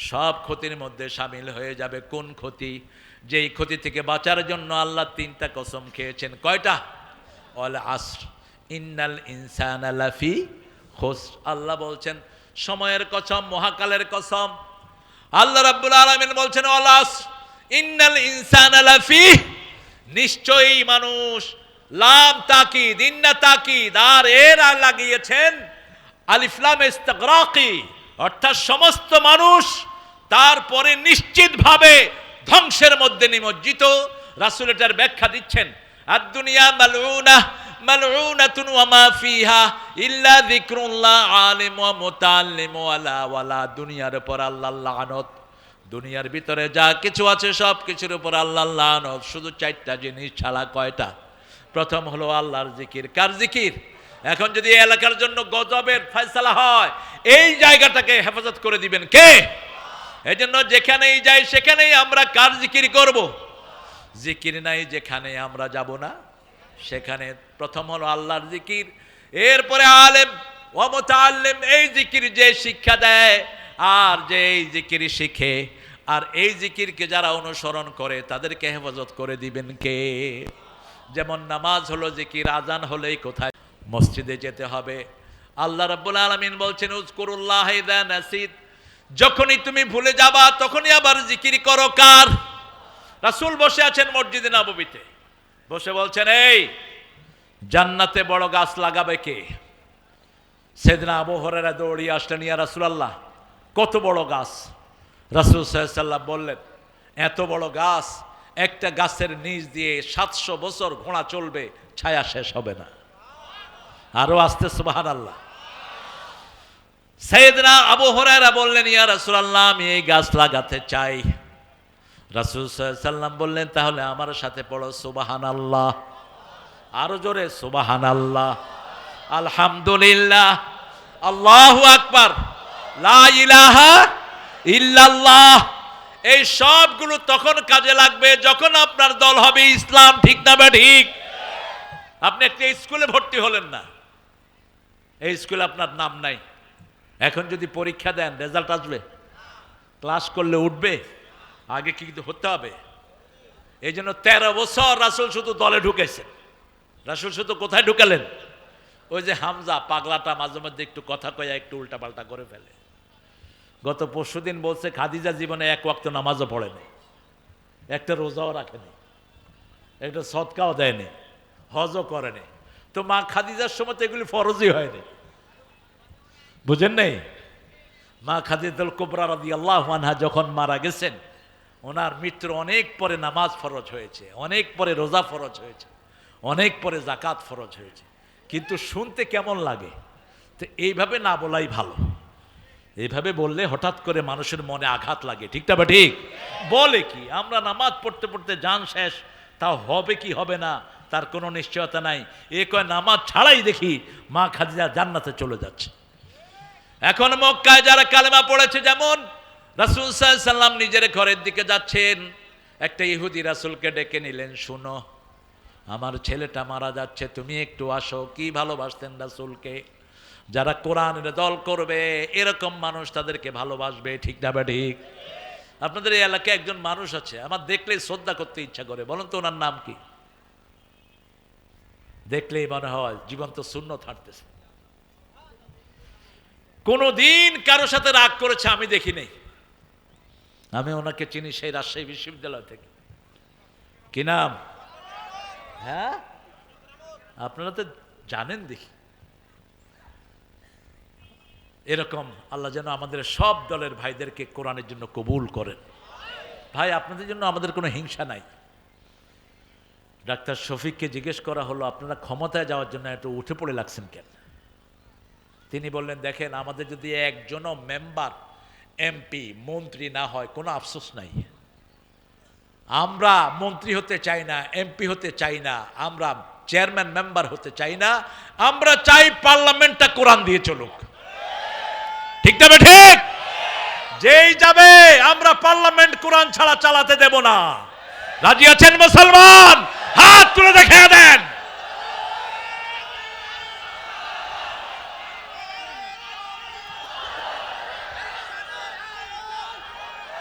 [SPEAKER 1] সব ক্ষতির মধ্যে শামিল হয়ে যাবে। কোন ক্ষতি? যেই ক্ষতি থেকে বাঁচার জন্য আল্লাহ 3টা কসম খেয়েছেন। কয়টা? ওয়াল আসর ইন্নাল ইনসানা লাফি খুসর। আল্লাহ বলছেন সময়ের কসম, মহাকালের কসম। আল্লাহ রাব্বুল আলামিন বলছেন ওয়াল আসর ইন্নাল ইনসানা লাফি, নিশ্চয়ই মানুষ, লাম তাকিদ, ইন্না তাকিদ, আর এর লাগিয়েছেন আলিফ লাম ইস্তিগরাকি, অর্থাৎ সমস্ত মানুষ তারপরে নিশ্চিতভাবে ধ্বংসের মধ্যে নিমজ্জিত। রাসূল এটার ব্যাখ্যা দিচ্ছেন, আদ-দুনিয়া মালউনা মালউনাতুন ওয়া মা ফিহা ইল্লা যিকরুল্লাহ আলিম ওয়া মুতাআল্লিম ওয়ালা ওয়ালা। দুনিয়ার উপর আল্লাহর লানত, দুনিয়ার ভিতরে যা কিছু আছে সব কিছুর উপর আল্লাহর লানত, শুধু 4টা জিনিস ছাড়া। কয়টা? প্রথম হলো আল্লাহর জিকির। কার জিকির? এখন যদি এলাকার জন্য গজবের ফয়সালা হয়, এই জায়গাটাকে হেফাজত করে দিবেন কে? এই জন্য যেখানেই যাই সেখানেই আমরা কার জিকির করব? জিকির নাই যেখানে আমরা যাব না সেখানে। প্রথম হলো আল্লাহর জিকির, এরপরে আলেম ওয়া মুতাআল্লিম, এই জিকির যে শিক্ষা দেয় আর যে এই জিকির শিখে আর এই জিকিরকে যারা অনুসরণ করে তাদেরকে হেফাজত করে দিবেন কে? যেমন নামাজ হলো জিকির, আজান হলেই কোথায়? মসজিদে যেতে হবে। আল্লাহ রাব্বুল আলামিন বলছেন উযকুরুল্লাহ ইযা নাসিত, যখনই তুমি ভুলে যাবা তখনই আবার জিকির করো। কার? রাসূল বসে আছেন মসজিদে নববীতে, বসে বলছেন এই জান্নাতে বড় গাছ লাগাবে কে? সাইয়েদনা আবু হুরায়রা দৌড়িয়ে আসলেন, ইয়া রাসূলুল্লাহ কত বড় গাছ? রাসূল সাল্লাল্লাহু আলাইহি ওয়াসাল্লাম বললেন এত বড় গাছ, একটা গাছের নিচ দিয়ে 700 বছর ঘোড়া চলবে, ছায়া শেষ হবে না। আরো আসতে সুবহানাল্লাহ। সাইয়েদনা আবু হুরায়রা বললেন, ইয়া রাসূলুল্লাহ আমি এই গাছ লাগাতে চাই। রাসূল সাল্লাল্লাহু আলাইহি ওয়াসাল্লাম বললেন তাহলে আমার সাথে পড়ো সুবহানাল্লাহ। আরো জোরে সুবহানাল্লাহ, আলহামদুলিল্লাহ, আল্লাহু আকবার, লা ইলাহা ইল্লাল্লাহ। এই সবগুলো তখন কাজে লাগবে যখন আপনার দল হবে ইসলাম, ঠিক না বা ঠিক? আপনি একটা স্কুলে ভর্তি হলেন না, এই স্কুলে আপনার নাম নাই, এখন যদি পরীক্ষা দেন রেজাল্ট আসবে? ক্লাস করলে উঠবে? আগে কি হতে হবে? এই জন্য 13 বছর রাসূল শুধু দলে ঢুকেছেন। রাসূল শুধু কোথায় ঢুকালেন? ওই যে হামজা পাগলাটা মাঝে মধ্যে একটু কথা কয়া একটু উল্টাপাল্টা করে ফেলে। গত পরশুদিন বলছে খাদিজা জীবনে 1 ওয়াক্ত নামাজও পড়েনি, একটা রোজাও রাখেনি, একটা সদকাও দেয়নি, হজও করেনি। তো মা খাদিজার সময় তো এগুলি ফরজই হয়নি, বুঝেন নাই? মা খাদিজাতুল কুবরা রাদিয়াল্লাহু আনহা যখন মারা গেছেন, ওনার মৃত্যুর অনেক পরে নামাজ ফরজ হয়েছে, অনেক পরে রোজা ফরজ হয়েছে, অনেক পরে যাকাত ফরজ হয়েছে। কিন্তু শুনতে কেমন লাগে? তো এইভাবে না বলাই ভালো। এইভাবে বললে হঠাৎ করে মানুষের মনে আঘাত লাগে, ঠিক না বা ঠিক? বলে কি আমরা নামাজ পড়তে পড়তে জান শেষ, তাও হবে কি হবে না তার কোনো নিশ্চয়তা নাই। এ কয় নামাজ ছাড়াই দেখি মা খাদিজা জান্নাতে চলে যাচ্ছে। এখন মক্কায় যারা কালেমা পড়েছে, যেমন রাসূল সাল্লাল্লাহু আলাইহি ওয়াসাল্লাম নিজের ঘরের দিকে যাচ্ছেন, একটা ইহুদি রাসূলকে ডেকে নিলেন, শুনো আমার ছেলেটা মারা যাচ্ছে, তুমি একটু আসো। কি ভালোবাসতেন রাসূলকে! যারা কোরআনের দল করবে এরকম মানুষ তাদেরকে ভালোবাসবে, ঠিক না বা ঠিক? আপনাদের এই এলাকায় একজন মানুষ আছে, আমার দেখলেই শ্রদ্ধা করতে ইচ্ছা করে, বলুন তো ওনার নাম কি? দেখলেই মনে হয় জীবন্ত সুন্নত হাঁটতেছে। কোনদিন কারো সাথে রাগ করেছে আমি দেখি নাই। আমি ওনাকে চিনি সেই রাজশাহী বিশ্ববিদ্যালয় থেকে। কি নাম? হ্যাঁ, আপনারা তো জানেন দেখি। এরকম আল্লাহ যেন আমাদের সব দলের ভাইদেরকে কোরআনের জন্য কবুল করেন। ভাই, আপনাদের জন্য আমাদের কোনো হিংসা নাই। ডাক্তার শফিককে জিজ্ঞেস করা হলো, আপনারা ক্ষমতায় যাওয়ার জন্য একটু উঠে পড়ে লাগছেন কেন? তিনি বললেন, দেখেন, আমাদের যদি একজনও মেম্বার, এমপি, মন্ত্রী না হয় কোনো আফসোস নাই। আমরা মন্ত্রী হতে চাই না, এমপি হতে চাই না, আমরা চেয়ারম্যান মেম্বার হতে চাই না, আমরা চাই পার্লামেন্টটা কোরআন দিয়ে চলুক। ঠিক তবে ঠিক? যেই যাবে আমরা পার্লামেন্ট কোরআন ছাড়া চালাতে দেব না। রাজি আছেন মুসলমান? হাত তুলে দেখিয়ে দেন।